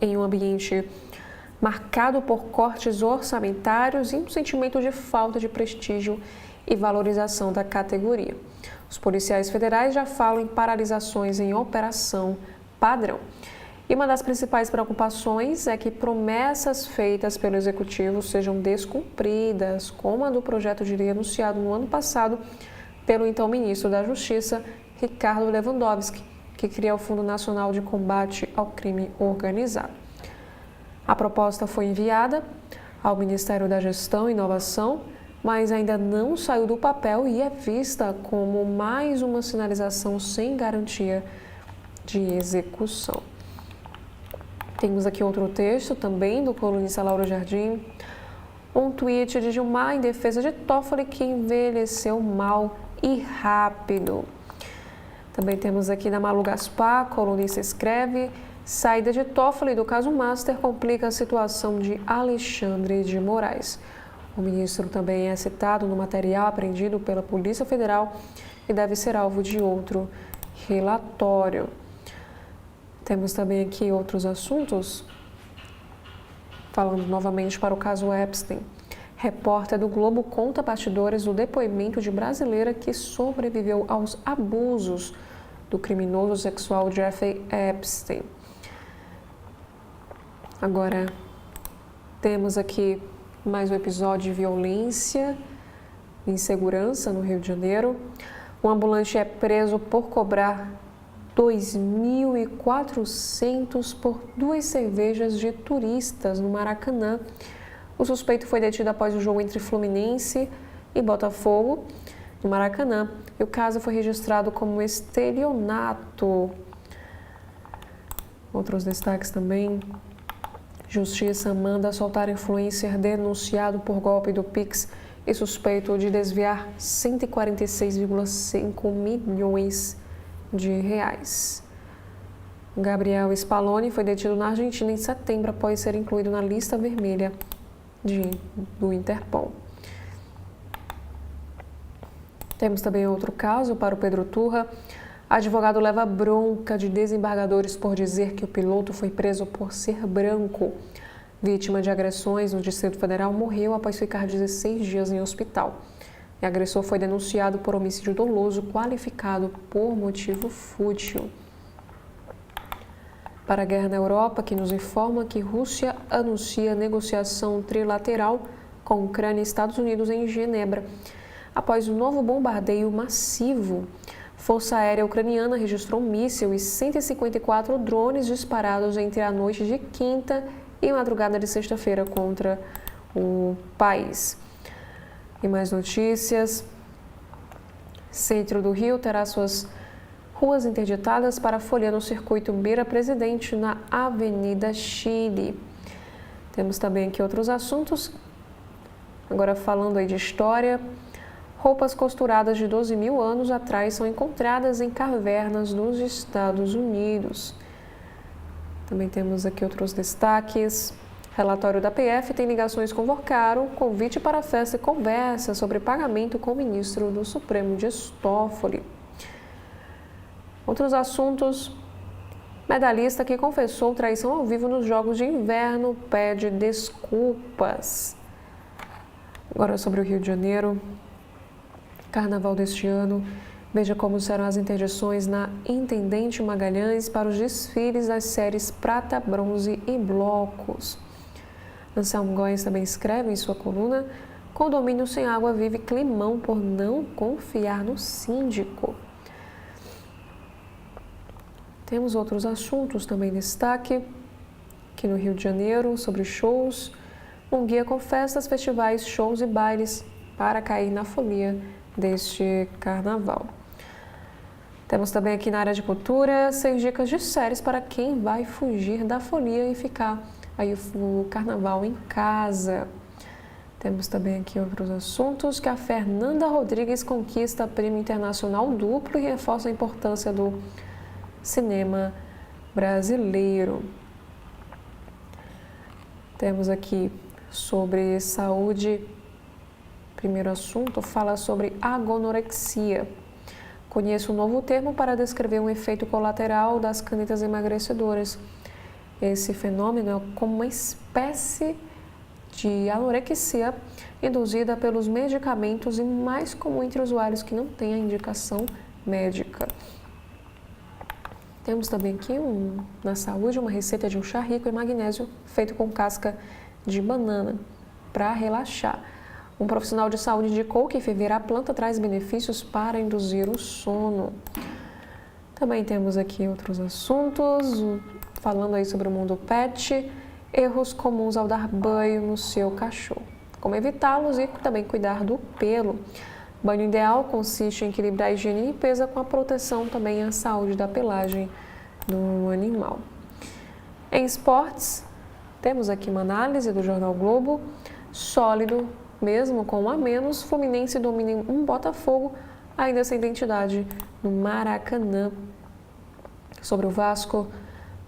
em um ambiente marcado por cortes orçamentários e um sentimento de falta de prestígio e valorização da categoria. Os policiais federais já falam em paralisações em operação padrão. E uma das principais preocupações é que promessas feitas pelo Executivo sejam descumpridas, como a do projeto de lei anunciado no ano passado pelo então ministro da Justiça, Ricardo Lewandowski, que cria o Fundo Nacional de Combate ao Crime Organizado. A proposta foi enviada ao Ministério da Gestão e Inovação, mas ainda não saiu do papel e é vista como mais uma sinalização sem garantia de execução. Temos aqui outro texto, também do colunista Laura Jardim, um tweet de Gilmar em defesa de Toffoli que envelheceu mal e rápido. Também temos aqui da Malu Gaspar, colunista escreve: saída de Toffoli do caso Master complica a situação de Alexandre de Moraes. O ministro também é citado no material apreendido pela Polícia Federal e deve ser alvo de outro relatório. Temos também aqui outros assuntos, falando novamente para o caso Epstein. Repórter do Globo conta bastidores do depoimento de brasileira que sobreviveu aos abusos do criminoso sexual Jeffrey Epstein. Agora, temos aqui mais um episódio de violência e insegurança no Rio de Janeiro. Um ambulante é preso por cobrar 2.400 por 2 cervejas de turistas no Maracanã. O suspeito foi detido após o jogo entre Fluminense e Botafogo, no Maracanã, e o caso foi registrado como estelionato. Outros destaques também. Justiça manda soltar influencer denunciado por golpe do Pix e suspeito de desviar 146,5 milhões de reais. Gabriel Spallone foi detido na Argentina em setembro após ser incluído na lista vermelha do Interpol. Temos também outro caso para o Pedro Turra. Advogado leva bronca de desembargadores por dizer que o piloto foi preso por ser branco. Vítima de agressões no Distrito Federal morreu após ficar 16 dias em hospital. O agressor foi denunciado por homicídio doloso qualificado por motivo fútil. Para a guerra na Europa, que nos informa que Rússia anuncia negociação trilateral com Ucrânia e Estados Unidos em Genebra. Após um novo bombardeio massivo, Força Aérea Ucraniana registrou um míssil e 154 drones disparados entre a noite de quinta e madrugada de sexta-feira contra o país. E mais notícias. Centro do Rio terá suas ruas interditadas para folha no circuito Beira Presidente na Avenida Chile. Temos também aqui outros assuntos. Agora falando aí de história. Roupas costuradas de 12 mil anos atrás são encontradas em cavernas nos Estados Unidos. Também temos aqui outros destaques. Relatório da PF tem ligações com Vocaro, convite para festa e conversa sobre pagamento com o ministro do Supremo Dias Toffoli. Outros assuntos. Medalhista que confessou traição ao vivo nos Jogos de Inverno pede desculpas. Agora sobre o Rio de Janeiro. Carnaval deste ano. Veja como serão as interdições na Intendente Magalhães para os desfiles das séries Prata, Bronze e Blocos. Anselmo Góes também escreve em sua coluna: condomínio sem água vive climão por não confiar no síndico. Temos outros assuntos também em destaque aqui no Rio de Janeiro sobre shows. Um guia com festas, festivais, shows e bailes para cair na folia deste carnaval. Temos também aqui na área de cultura 6 dicas de séries para quem vai fugir da folia e ficar aí o carnaval em casa. Temos também aqui outros assuntos, que a Fernanda Rodrigues conquista prêmio internacional duplo e reforça a importância do cinema brasileiro. Temos aqui sobre saúde. Primeiro assunto fala sobre agonorexia. Conheço um novo termo para descrever um efeito colateral das canetas emagrecedoras. Esse fenômeno é como uma espécie de anorexia induzida pelos medicamentos e mais comum entre usuários que não têm a indicação médica. Temos também aqui na saúde uma receita de um chá rico em magnésio feito com casca de banana para relaxar. Um profissional de saúde indicou que ferver a planta traz benefícios para induzir o sono. Também temos aqui outros assuntos, falando aí sobre o mundo pet, erros comuns ao dar banho no seu cachorro, como evitá-los e também cuidar do pelo. Banho ideal consiste em equilibrar a higiene e limpeza com a proteção também à saúde da pelagem do animal. Em esportes, temos aqui uma análise do Jornal Globo, sólido, mesmo com um a menos, Fluminense domina um Botafogo, ainda sem identidade, no Maracanã. Sobre o Vasco,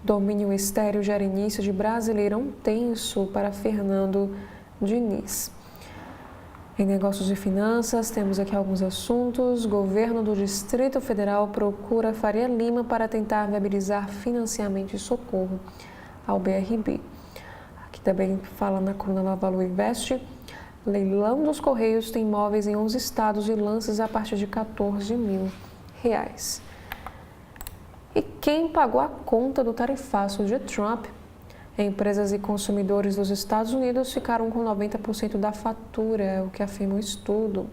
domínio estéril gera início de Brasileirão tenso para Fernando Diniz. Em negócios e finanças, temos aqui alguns assuntos. Governo do Distrito Federal procura Faria Lima para tentar viabilizar financiamento e socorro ao BRB. Aqui também fala na coluna Lavalu Invest. Leilão dos Correios tem imóveis em 11 estados e lances a partir de R$14 mil. E quem pagou a conta do tarifaço de Trump? Empresas e consumidores dos Estados Unidos ficaram com 90% da fatura, é o que afirma o estudo.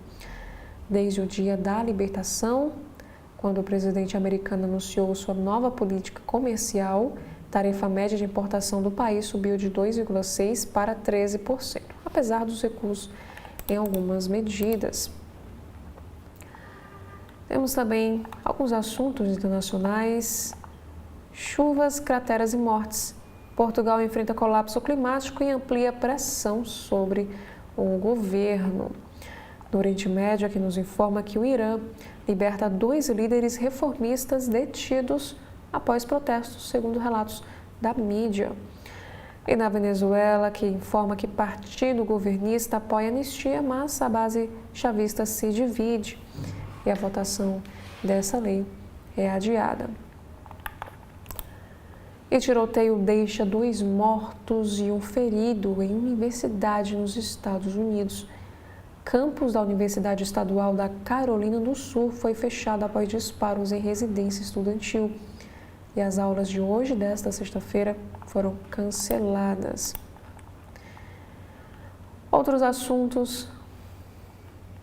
Desde o dia da libertação, quando o presidente americano anunciou sua nova política comercial, a tarifa média de importação do país subiu de 2,6% para 13%, apesar dos recuos em algumas medidas. Temos também alguns assuntos internacionais, chuvas, crateras e mortes. Portugal enfrenta colapso climático e amplia pressão sobre o governo. No Oriente Médio, aqui nos informa que o Irã liberta 2 líderes reformistas detidos após protestos, segundo relatos da mídia. E na Venezuela, que informa que partido governista apoia a anistia, mas a base chavista se divide e a votação dessa lei é adiada. E tiroteio deixa 2 mortos e um ferido em universidade nos Estados Unidos. Campus da Universidade Estadual da Carolina do Sul foi fechado após disparos em residência estudantil. E as aulas de hoje, desta sexta-feira, foram canceladas. Outros assuntos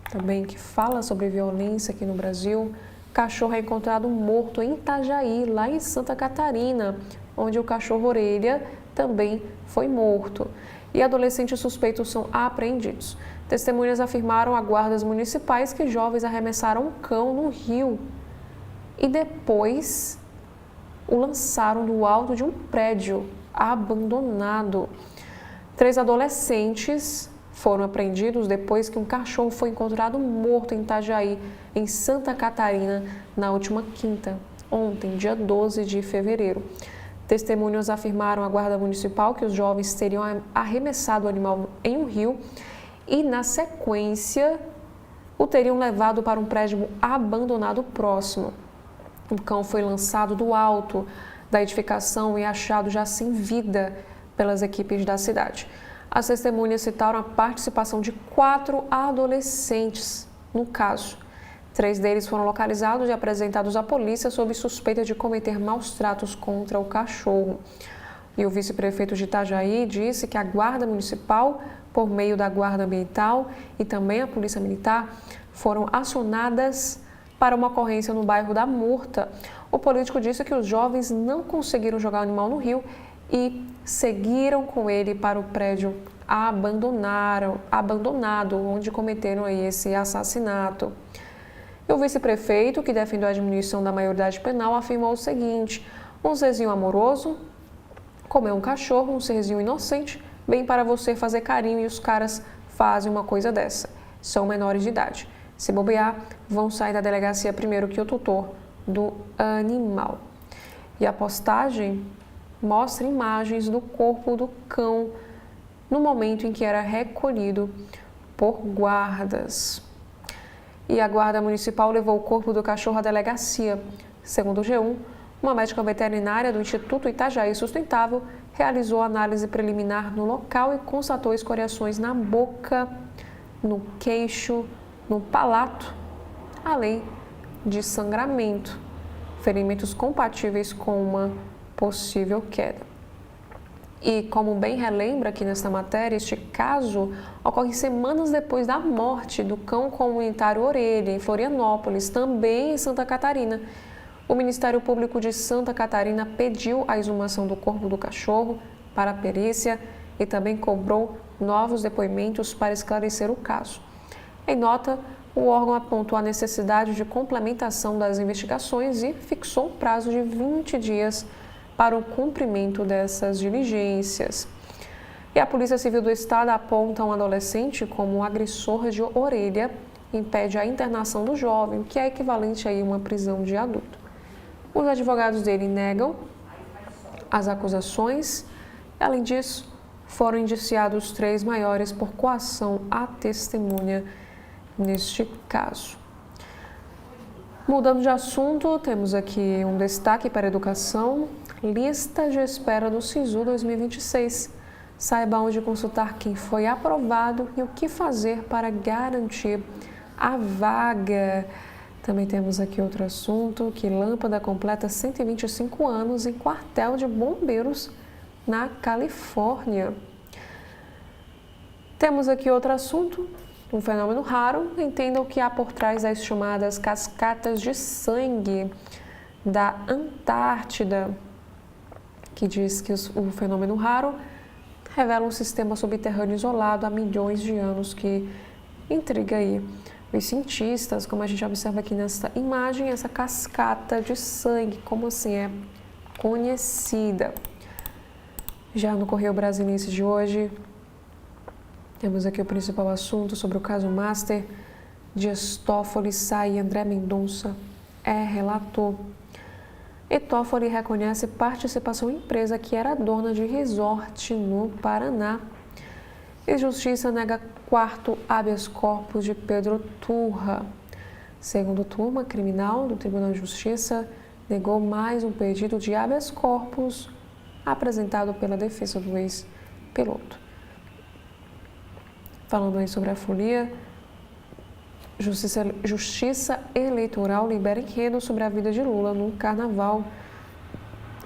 também que fala sobre violência aqui no Brasil. Cachorro é encontrado morto em Itajaí, lá em Santa Catarina, onde o cachorro orelha também foi morto. E adolescentes suspeitos são apreendidos. Testemunhas afirmaram a guardas municipais que jovens arremessaram um cão no rio e depois o lançaram do alto de um prédio abandonado. 3 adolescentes foram apreendidos depois que um cachorro foi encontrado morto em Itajaí, em Santa Catarina, na última quinta, ontem, dia 12 de fevereiro. Testemunhas afirmaram à guarda municipal que os jovens teriam arremessado o animal em um rio e, na sequência, o teriam levado para um prédio abandonado próximo. O cão foi lançado do alto da edificação e achado já sem vida pelas equipes da cidade. As testemunhas citaram a participação de 4 adolescentes no caso. 3 deles foram localizados e apresentados à polícia sob suspeita de cometer maus tratos contra o cachorro. E o vice-prefeito de Itajaí disse que a Guarda Municipal, por meio da Guarda Ambiental e também a Polícia Militar, foram acionadas para uma ocorrência no bairro da Murta. O político disse que os jovens não conseguiram jogar o animal no rio e seguiram com ele para o prédio abandonado, onde cometeram aí esse assassinato. E o vice-prefeito, que defendeu a diminuição da maioridade penal, afirmou o seguinte: um serzinho amoroso, como é um cachorro, um serzinho inocente, bem para você fazer carinho e os caras fazem uma coisa dessa. São menores de idade. Se bobear, vão sair da delegacia primeiro que o tutor do animal. E a postagem mostra imagens do corpo do cão no momento em que era recolhido por guardas. E a Guarda Municipal levou o corpo do cachorro à delegacia. Segundo o G1, uma médica veterinária do Instituto Itajaí Sustentável realizou análise preliminar no local e constatou escoriações na boca, no queixo, no palato, além de sangramento, ferimentos compatíveis com uma possível queda. E, como bem relembra aqui nesta matéria, este caso ocorre semanas depois da morte do cão comunitário Orelha, em Florianópolis, também em Santa Catarina. O Ministério Público de Santa Catarina pediu a exumação do corpo do cachorro para a perícia e também cobrou novos depoimentos para esclarecer o caso. Em nota, o órgão apontou a necessidade de complementação das investigações e fixou um prazo de 20 dias para o cumprimento dessas diligências. E a Polícia Civil do Estado aponta um adolescente como agressor de Orelha e impede a internação do jovem, o que é equivalente a uma prisão de adulto. Os advogados dele negam as acusações. Além disso, foram indiciados 3 maiores por coação à testemunha neste caso. Mudando de assunto, temos aqui um destaque para a educação. Lista de espera do SISU 2026. Saiba onde consultar quem foi aprovado e o que fazer para garantir a vaga. Também temos aqui outro assunto, que lâmpada completa 125 anos em quartel de bombeiros na Califórnia. Temos aqui outro assunto, um fenômeno raro. Entenda o que há por trás das chamadas cascatas de sangue da Antártida, que diz que o fenômeno raro revela um sistema subterrâneo isolado há milhões de anos que intriga aí os cientistas, como a gente observa aqui nessa imagem, essa cascata de sangue, como assim é conhecida. Já no Correio Brasiliense de hoje, temos aqui o principal assunto sobre o caso Master. Dias Toffoli sai e André Mendonça é relator. E Toffoli reconhece participação em empresa que era dona de resort no Paraná. E Justiça nega 4º habeas corpus de Pedro Turra. Segundo turma criminal do Tribunal de Justiça, negou mais um pedido de habeas corpus apresentado pela defesa do ex-piloto. Falando aí sobre a folia, Justiça Eleitoral libera enredo sobre a vida de Lula no Carnaval.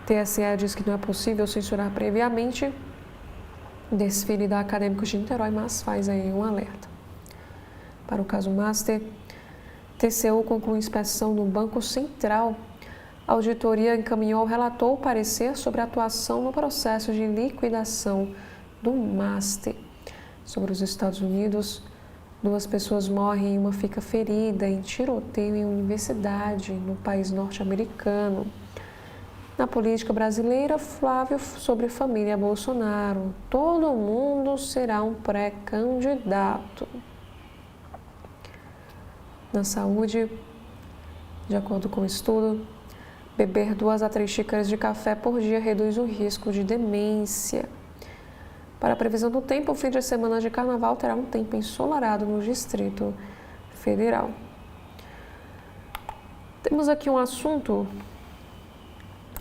TSE diz que não é possível censurar previamente o desfile da Acadêmicos de Niterói, mas faz aí um alerta. Para o caso Master, TCU conclui inspeção no Banco Central. A auditoria encaminhou ao relator o parecer sobre a atuação no processo de liquidação do Master. Sobre os Estados Unidos, 2 pessoas morrem e uma fica ferida em tiroteio em universidade no país norte-americano. Na política brasileira, Flávio sobre família Bolsonaro. Todo mundo será um pré-candidato. Na saúde, de acordo com o estudo, beber 2 a 3 xícaras de café por dia reduz o risco de demência. Para a previsão do tempo, o fim de semana de carnaval terá um tempo ensolarado no Distrito Federal. Temos aqui um assunto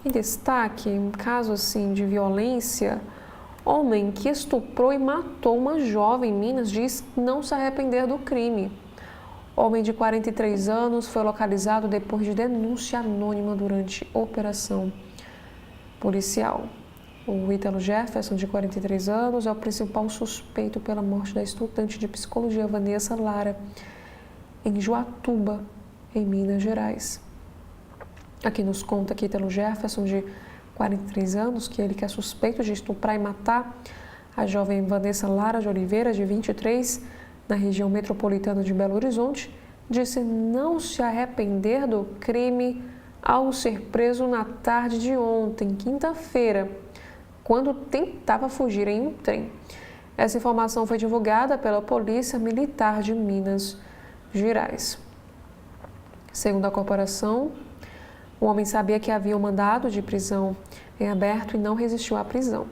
em destaque, um caso assim de violência. Homem que estuprou e matou uma jovem em Minas diz não se arrepender do crime. Homem de 43 anos foi localizado depois de denúncia anônima durante operação policial. O Ítalo Jefferson, de 43 anos, é o principal suspeito pela morte da estudante de psicologia Vanessa Lara, em Joatuba, em Minas Gerais. Aqui nos conta que Ítalo Jefferson, de 43 anos, que ele que é suspeito de estuprar e matar a jovem Vanessa Lara de Oliveira, de 23, na região metropolitana de Belo Horizonte, disse não se arrepender do crime ao ser preso na tarde de ontem, quinta-feira, quando tentava fugir em um trem. Essa informação foi divulgada pela Polícia Militar de Minas Gerais. Segundo a corporação, o homem sabia que havia um mandado de prisão em aberto e não resistiu à prisão.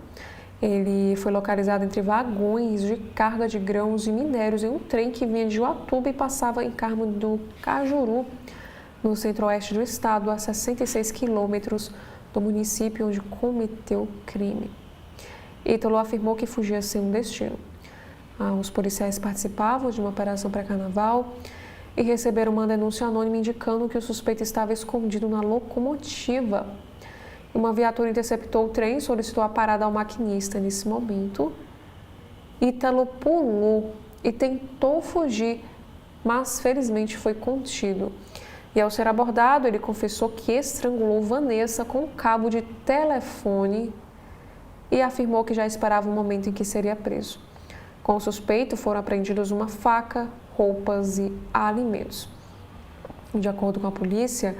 Ele foi localizado entre vagões de carga de grãos e minérios em um trem que vinha de Uatuba e passava em Carmo do Cajuru, no centro-oeste do estado, a 66 quilômetros do município onde cometeu o crime. Ítalo afirmou que fugia sem um destino. Os policiais participavam de uma operação pré-carnaval e receberam uma denúncia anônima indicando que o suspeito estava escondido na locomotiva. Uma viatura interceptou o trem e solicitou a parada ao maquinista. Nesse momento, Ítalo pulou e tentou fugir, mas felizmente foi contido. E ao ser abordado, ele confessou que estrangulou Vanessa com um cabo de telefone e afirmou que já esperava o momento em que seria preso. Com o suspeito foram apreendidos uma faca, roupas e alimentos. De acordo com a polícia,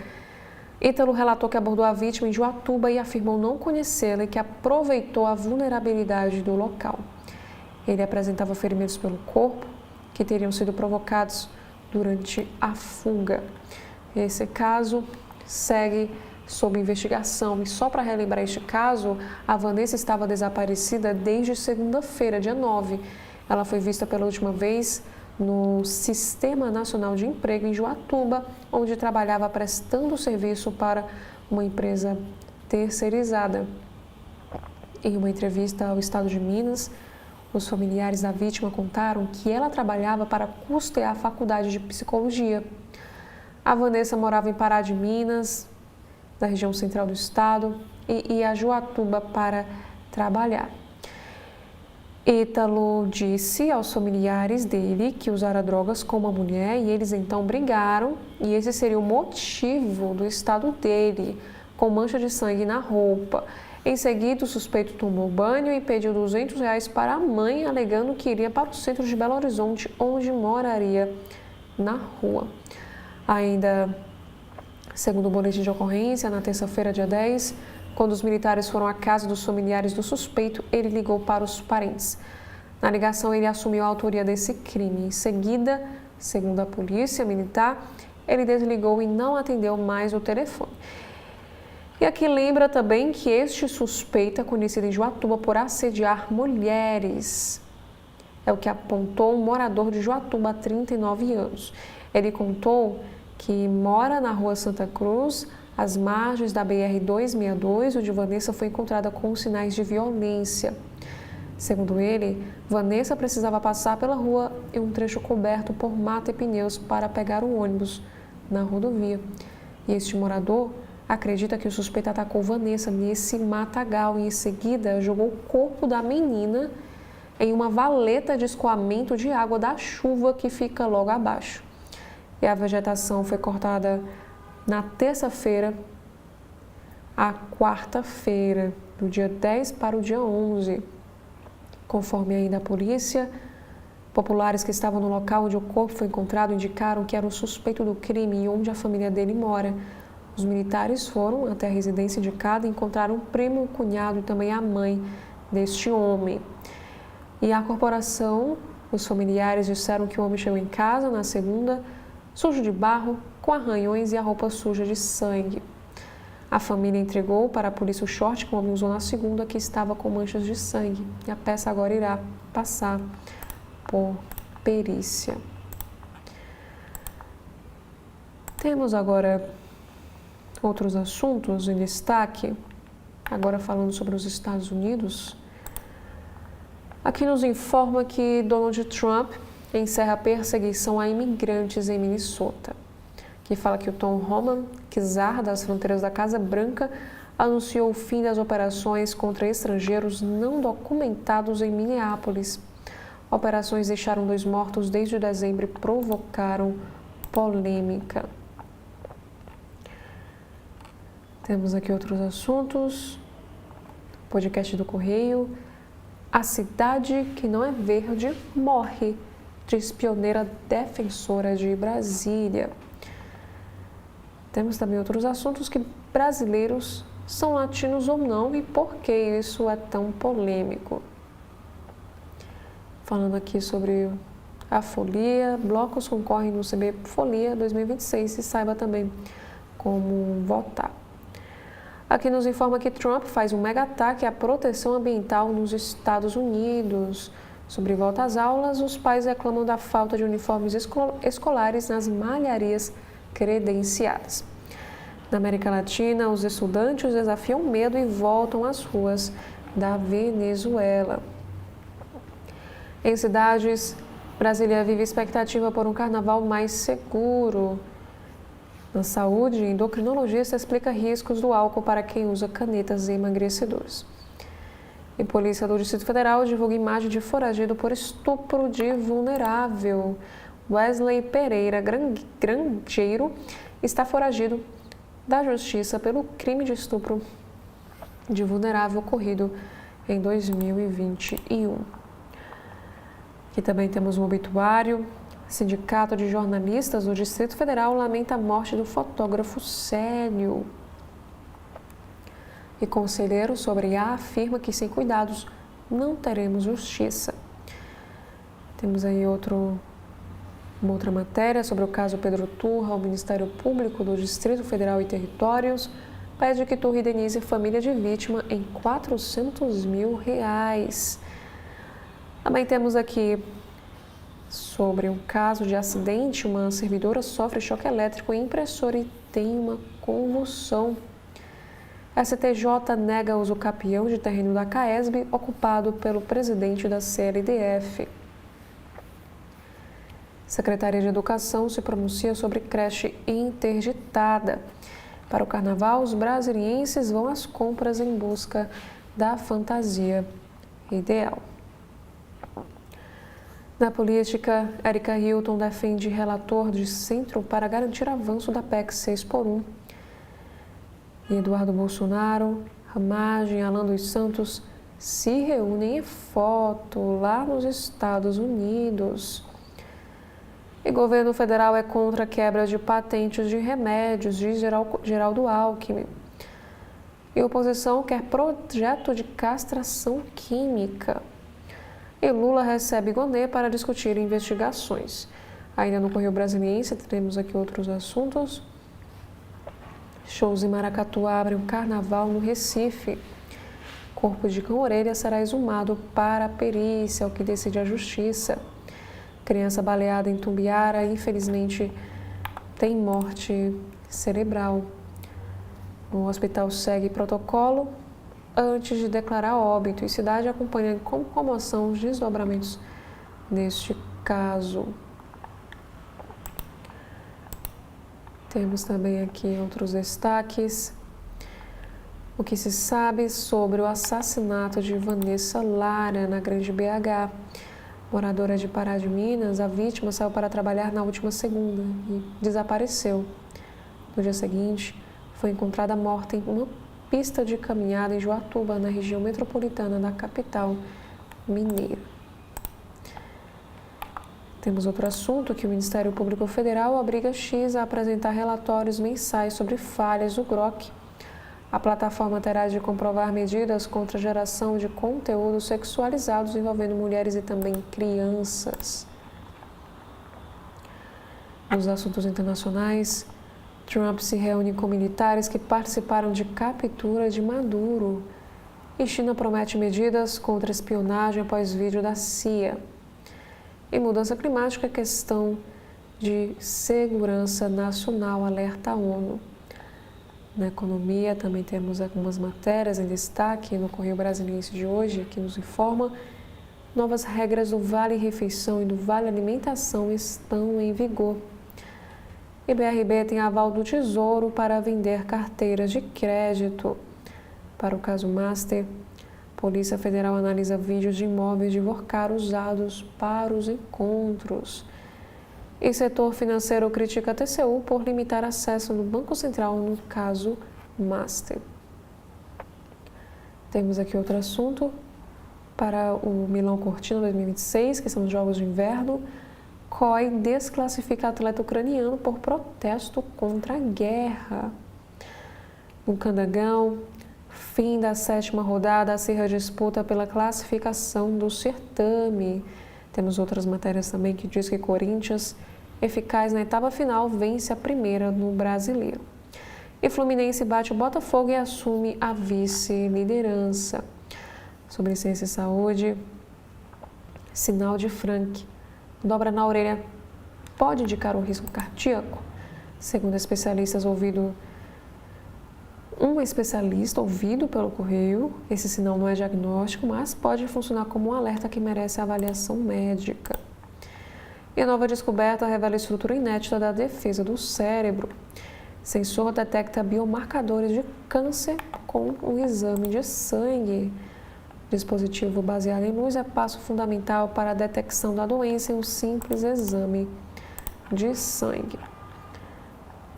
Ítalo relatou que abordou a vítima em Uatuba e afirmou não conhecê-la e que aproveitou a vulnerabilidade do local. Ele apresentava ferimentos pelo corpo que teriam sido provocados durante a fuga. Esse caso segue sob investigação e só para relembrar este caso, a Vanessa estava desaparecida desde segunda-feira, dia 9. Ela foi vista pela última vez no Sistema Nacional de Emprego em Uatuba, onde trabalhava prestando serviço para uma empresa terceirizada. Em uma entrevista ao Estado de Minas, os familiares da vítima contaram que ela trabalhava para custear a faculdade de psicologia. A Vanessa morava em Pará de Minas, na região central do estado, e ia a Uatuba para trabalhar. Ítalo disse aos familiares dele que usara drogas com uma mulher e eles então brigaram e esse seria o motivo do estado dele, com mancha de sangue na roupa. Em seguida, o suspeito tomou banho e pediu R$200 para a mãe, alegando que iria para o centro de Belo Horizonte, onde moraria na rua. Ainda, segundo o boletim de ocorrência, na terça-feira, dia 10, quando os militares foram à casa dos familiares do suspeito, ele ligou para os parentes. Na ligação, ele assumiu a autoria desse crime. Em seguida, segundo a polícia militar, ele desligou e não atendeu mais o telefone. E aqui lembra também que este suspeito é conhecido em Uatuba por assediar mulheres. É o que apontou um morador de Uatuba há 39 anos. Ele contou que mora na rua Santa Cruz, às margens da BR-262, onde Vanessa foi encontrada com sinais de violência. Segundo ele, Vanessa precisava passar pela rua em um trecho coberto por mata e pneus para pegar um ônibus na rodovia. E este morador acredita que o suspeito atacou Vanessa nesse matagal e em seguida jogou o corpo da menina em uma valeta de escoamento de água da chuva que fica logo abaixo. E a vegetação foi cortada na terça-feira à quarta-feira, do dia 10 para o dia 11. Conforme ainda a polícia, populares que estavam no local onde o corpo foi encontrado indicaram que era o suspeito do crime e onde a família dele mora. Os militares foram até a residência indicada e encontraram o primo, o cunhado e também a mãe deste homem. E a corporação, os familiares disseram que o homem chegou em casa na segunda, sujo de barro, com arranhões e a roupa suja de sangue. A família entregou para a polícia o short que o homem usou na segunda, que estava com manchas de sangue. E a peça agora irá passar por perícia. Temos agora outros assuntos em destaque, agora falando sobre os Estados Unidos. Aqui nos informa que Donald Trump encerra a perseguição a imigrantes em Minnesota. Que fala que o Tom Homan, czar das fronteiras da Casa Branca, anunciou o fim das operações contra estrangeiros não documentados em Minneapolis. Operações deixaram 2 mortos desde dezembro e provocaram polêmica. Temos aqui outros assuntos. Podcast do Correio. A cidade que não é verde morre, diz pioneira defensora de Brasília. Temos também outros assuntos, que brasileiros são latinos ou não e por que isso é tão polêmico. Falando aqui sobre a folia, blocos concorrem no CB Folia 2026 e saiba também como votar. Aqui nos informa que Trump faz um mega ataque à proteção ambiental nos Estados Unidos. Sobre volta às aulas, os pais reclamam da falta de uniformes escolares nas malharias credenciadas. Na América Latina, os estudantes desafiam o medo e voltam às ruas da Venezuela. Em cidades, Brasília vive expectativa por um carnaval mais seguro. Na saúde, endocrinologista explica riscos do álcool para quem usa canetas emagrecedores. E Polícia do Distrito Federal divulga imagem de foragido por estupro de vulnerável. Wesley Pereira Grangeiro está foragido da Justiça pelo crime de estupro de vulnerável ocorrido em 2021. Aqui também temos um obituário. Sindicato de Jornalistas do Distrito Federal lamenta a morte do fotógrafo Célio. E conselheiro sobre A afirma que sem cuidados não teremos justiça. Temos aí uma outra matéria sobre o caso Pedro Turra. O Ministério Público do Distrito Federal e Territórios pede que Turra indenize a família de vítima em R$400 mil. Também temos aqui sobre um caso de acidente, uma servidora sofre choque elétrico em impressora e tem uma convulsão. STJ nega uso capião de terreno da CAESB ocupado pelo presidente da CLDF. Secretaria de Educação se pronuncia sobre creche interditada. Para o carnaval, os brasilienses vão às compras em busca da fantasia ideal. Na política, Érica Hilton defende relator de centro para garantir avanço da PEC 6x1. E Eduardo Bolsonaro, Ramagem e Alan dos Santos se reúnem em foto lá nos Estados Unidos. E governo federal é contra a quebra de patentes de remédios, diz Geraldo Alckmin. E oposição quer projeto de castração química. E Lula recebe Gonê para discutir investigações. Ainda no Correio Brasiliense, teremos aqui outros assuntos. Shows em Maracatu abrem um carnaval no Recife. Corpo de cão-orelha será exumado para a perícia, o que decide a Justiça. Criança baleada em Tumbiara, infelizmente, tem morte cerebral. O hospital segue protocolo antes de declarar óbito e cidade acompanha com comoção os desdobramentos deste caso. Temos também aqui outros destaques. O que se sabe sobre o assassinato de Vanessa Lara na Grande BH. Moradora de Pará de Minas, a vítima saiu para trabalhar na última segunda e desapareceu. No dia seguinte, foi encontrada morta em uma pista de caminhada em Joatuba, na região metropolitana da capital mineira. Temos outro assunto, que o Ministério Público Federal obriga a X a apresentar relatórios mensais sobre falhas do GROC. A plataforma terá de comprovar medidas contra a geração de conteúdos sexualizados envolvendo mulheres e também crianças. Nos assuntos internacionais, Trump se reúne com militares que participaram de captura de Maduro. E China promete medidas contra a espionagem após vídeo da CIA. E mudança climática é questão de segurança nacional, alerta a ONU. Na economia, também temos algumas matérias em destaque no Correio Brasiliense de hoje, que nos informa: novas regras do Vale Refeição e do Vale Alimentação estão em vigor. E BRB tem aval do Tesouro para vender carteiras de crédito. Para o caso Master, Polícia Federal analisa vídeos de imóveis de Worcar usados para os encontros. E setor financeiro critica a TCU por limitar acesso no Banco Central no caso Master. Temos aqui outro assunto para o Milão Cortina 2026, que são os Jogos de Inverno. COI desclassifica atleta ucraniano por protesto contra a guerra. No Candangão, fim da 7ª rodada, acirra a disputa pela classificação do certame. Temos outras matérias também que diz que Corinthians, eficaz na etapa final, vence a primeira no Brasileiro. E Fluminense bate o Botafogo e assume a vice-liderança. Sobre ciência e saúde, sinal de Frank. Dobra na orelha pode indicar um risco cardíaco? Segundo especialistas um especialista ouvido pelo Correio, esse sinal não é diagnóstico, mas pode funcionar como um alerta que merece avaliação médica. E a nova descoberta revela a estrutura inédita da defesa do cérebro. Sensor detecta biomarcadores de câncer com um exame de sangue. Dispositivo baseado em luz é passo fundamental para a detecção da doença em um simples exame de sangue.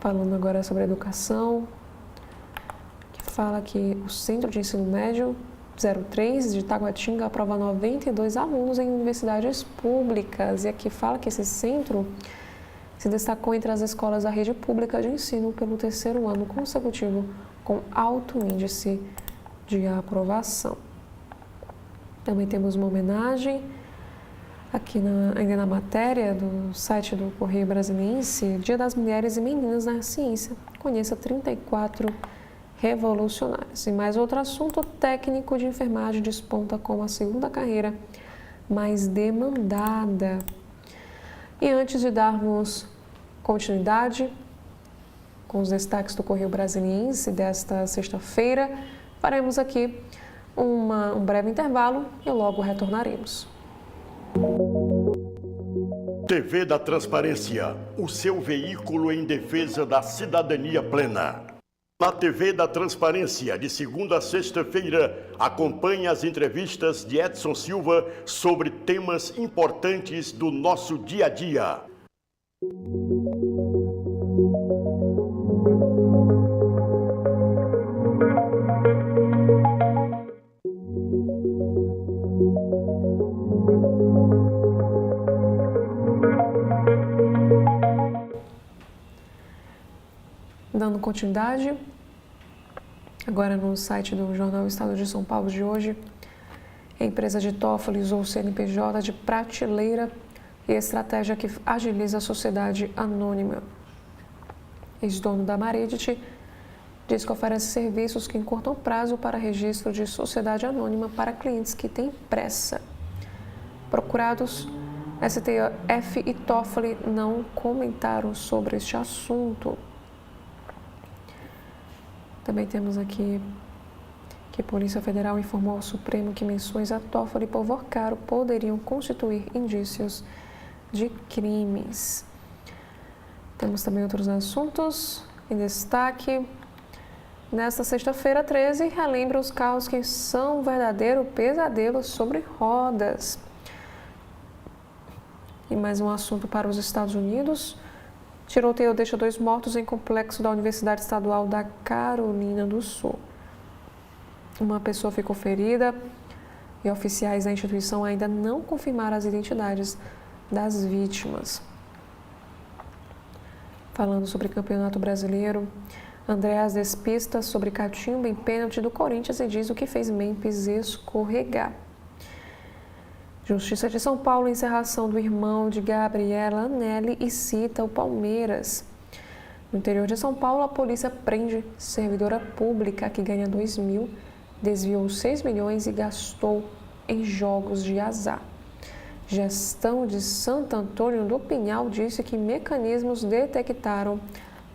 Falando agora sobre a educação, que fala que o Centro de Ensino Médio 03 de Taguatinga aprova 92 alunos em universidades públicas. E aqui fala que esse centro se destacou entre as escolas da rede pública de ensino pelo terceiro ano consecutivo com alto índice de aprovação. Também temos uma homenagem aqui ainda na matéria do site do Correio Brasiliense, Dia das Mulheres e Meninas na Ciência. Conheça 34 revolucionários. E mais outro assunto, técnico de enfermagem desponta como a segunda carreira mais demandada. E antes de darmos continuidade com os destaques do Correio Brasiliense desta sexta-feira, faremos aqui um breve intervalo e logo retornaremos. TV da Transparência, o seu veículo em defesa da cidadania plena. Na TV da Transparência, de segunda a sexta-feira, acompanhe as entrevistas de Edson Silva sobre temas importantes do nosso dia a dia. Dando continuidade, agora no site do Jornal Estado de São Paulo de hoje, a empresa de Toffoli usou o CNPJ de prateleira e estratégia que agiliza a sociedade anônima. Ex-dono da Maredit diz que oferece serviços que encurtam prazo para registro de sociedade anônima para clientes que têm pressa. Procurados, STF e Toffoli não comentaram sobre este assunto. Também temos aqui que a Polícia Federal informou ao Supremo que menções a Toffoli e Povocaro poderiam constituir indícios de crimes. Temos também outros assuntos em destaque. Nesta sexta-feira, 13, relembra os carros que são um verdadeiro pesadelo sobre rodas. E mais um assunto para os Estados Unidos. Tiroteio deixa 2 mortos em complexo da Universidade Estadual da Carolina do Sul. Uma pessoa ficou ferida e oficiais da instituição ainda não confirmaram as identidades das vítimas. Falando sobre Campeonato Brasileiro, Andréas despista sobre catimba em pênalti do Corinthians e diz o que fez Memphis escorregar. Justiça de São Paulo, encerração do irmão de Gabriela Anelli e cita o Palmeiras. No interior de São Paulo, a polícia prende servidora pública que ganha 2 mil, desviou 6 milhões e gastou em jogos de azar. Gestão de Santo Antônio do Pinhal disse que mecanismos detectaram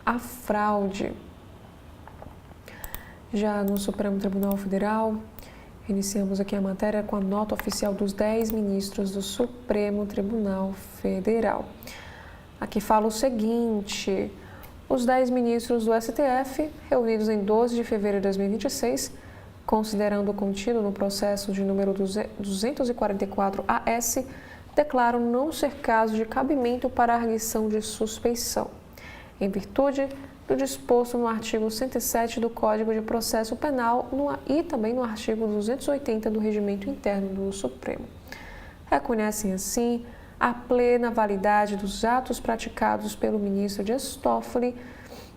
a fraude. Já no Supremo Tribunal Federal, iniciamos aqui a matéria com a nota oficial dos 10 ministros do Supremo Tribunal Federal. Aqui fala o seguinte: os 10 ministros do STF, reunidos em 12 de fevereiro de 2026, considerando o contido no processo de número 244 AS, declaram não ser caso de cabimento para arguição de suspeição, em virtude do disposto no artigo 107 do Código de Processo Penal e também no artigo 280 do Regimento Interno do Supremo. Reconhecem, assim, a plena validade dos atos praticados pelo ministro Dias Toffoli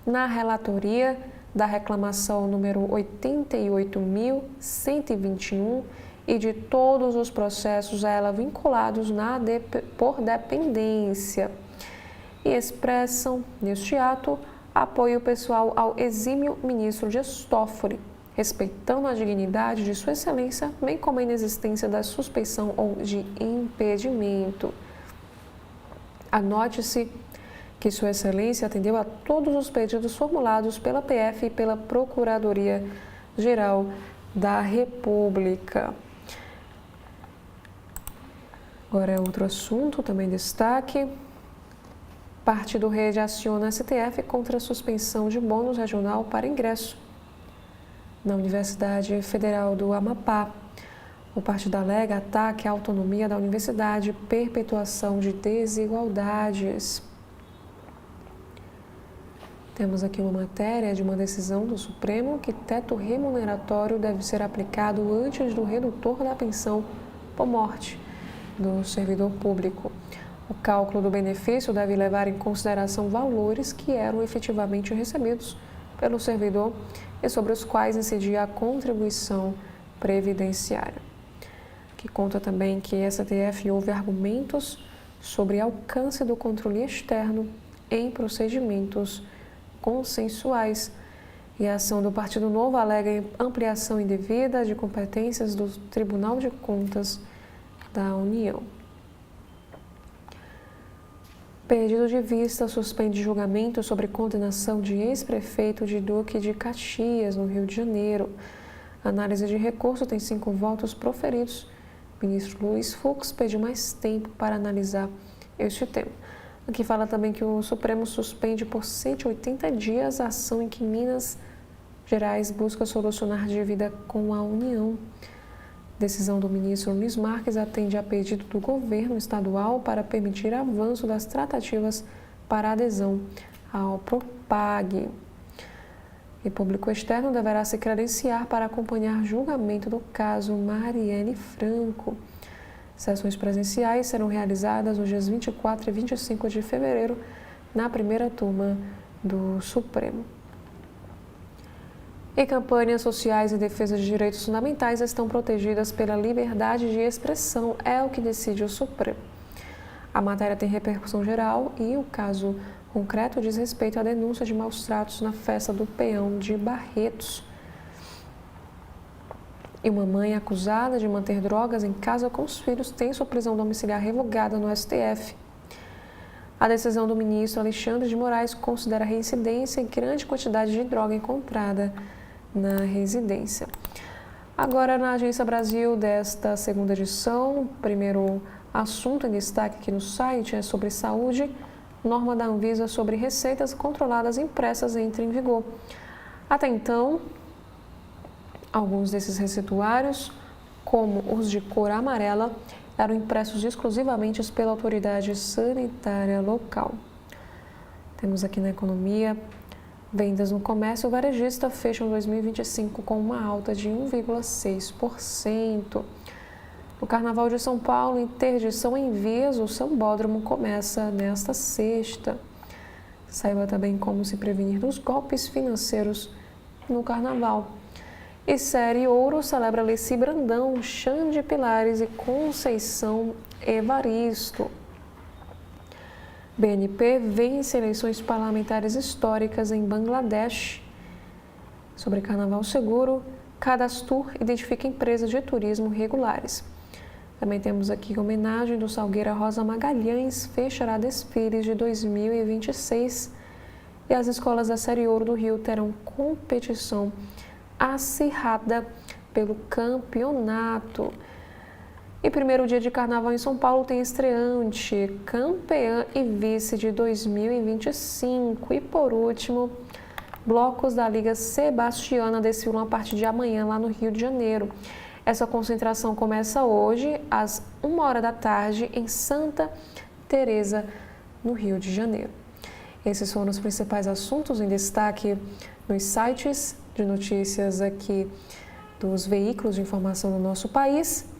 na relatoria da reclamação número 88.121 e de todos os processos a ela vinculados por dependência, e expressam, neste ato, apoio pessoal ao exímio ministro Dias Toffoli, respeitando a dignidade de Sua Excelência, bem como a inexistência da suspeição ou de impedimento. Anote-se que Sua Excelência atendeu a todos os pedidos formulados pela PF e pela Procuradoria-Geral da República. Agora, outro assunto, também destaque. Partido Rede aciona STF contra a suspensão de bônus regional para ingresso na Universidade Federal do Amapá. O partido alega ataque à autonomia da universidade e perpetuação de desigualdades. Temos aqui uma matéria de uma decisão do Supremo que teto remuneratório deve ser aplicado antes do redutor da pensão por morte do servidor público. O cálculo do benefício deve levar em consideração valores que eram efetivamente recebidos pelo servidor e sobre os quais incidia a contribuição previdenciária. Que conta também que STF houve argumentos sobre alcance do controle externo em procedimentos consensuais e a ação do Partido Novo alega ampliação indevida de competências do Tribunal de Contas da União. Pedido de vista suspende julgamento sobre condenação de ex-prefeito de Duque de Caxias, no Rio de Janeiro. A análise de recurso tem 5 votos proferidos. O ministro Luiz Fux pediu mais tempo para analisar este tema. Aqui fala também que o Supremo suspende por 180 dias a ação em que Minas Gerais busca solucionar dívida com a União. Decisão do ministro Luiz Marques atende a pedido do governo estadual para permitir avanço das tratativas para adesão ao Propag. E público externo deverá se credenciar para acompanhar julgamento do caso Marielle Franco. Sessões presenciais serão realizadas nos dias 24 e 25 de fevereiro, na primeira turma do Supremo. E campanhas sociais em defesa de direitos fundamentais estão protegidas pela liberdade de expressão, é o que decide o Supremo. A matéria tem repercussão geral e o caso concreto diz respeito à denúncia de maus-tratos na festa do Peão de Barretos. E uma mãe acusada de manter drogas em casa com os filhos tem sua prisão domiciliar revogada no STF. A decisão do ministro Alexandre de Moraes considera a reincidência e grande quantidade de droga encontrada na residência. Agora, na Agência Brasil desta segunda edição, o primeiro assunto em destaque aqui no site é sobre saúde. Norma da Anvisa sobre receitas controladas impressas entra em vigor. Até então, alguns desses receituários, como os de cor amarela, eram impressos exclusivamente pela autoridade sanitária local. Temos aqui na economia, vendas no comércio varejista fecham 2025 com uma alta de 1,6%. No Carnaval de São Paulo, interdição em vias, o sambódromo começa nesta sexta. Saiba também como se prevenir dos golpes financeiros no Carnaval. E Série Ouro celebra Leci Brandão, Xande Pilares e Conceição Evaristo. BNP vence eleições parlamentares históricas em Bangladesh. Sobre Carnaval Seguro, Cadastur identifica empresas de turismo regulares. Também temos aqui homenagem do Salgueira Rosa Magalhães, fechará desfiles de 2026. E as escolas da Série Ouro do Rio terão competição acirrada pelo campeonato. E primeiro dia de Carnaval em São Paulo tem estreante, campeã e vice de 2025. E por último, blocos da Liga Sebastiana desfilam a partir de amanhã lá no Rio de Janeiro. Essa concentração começa hoje às 1h da tarde em Santa Teresa, no Rio de Janeiro. Esses foram os principais assuntos em destaque nos sites de notícias aqui dos veículos de informação do nosso país.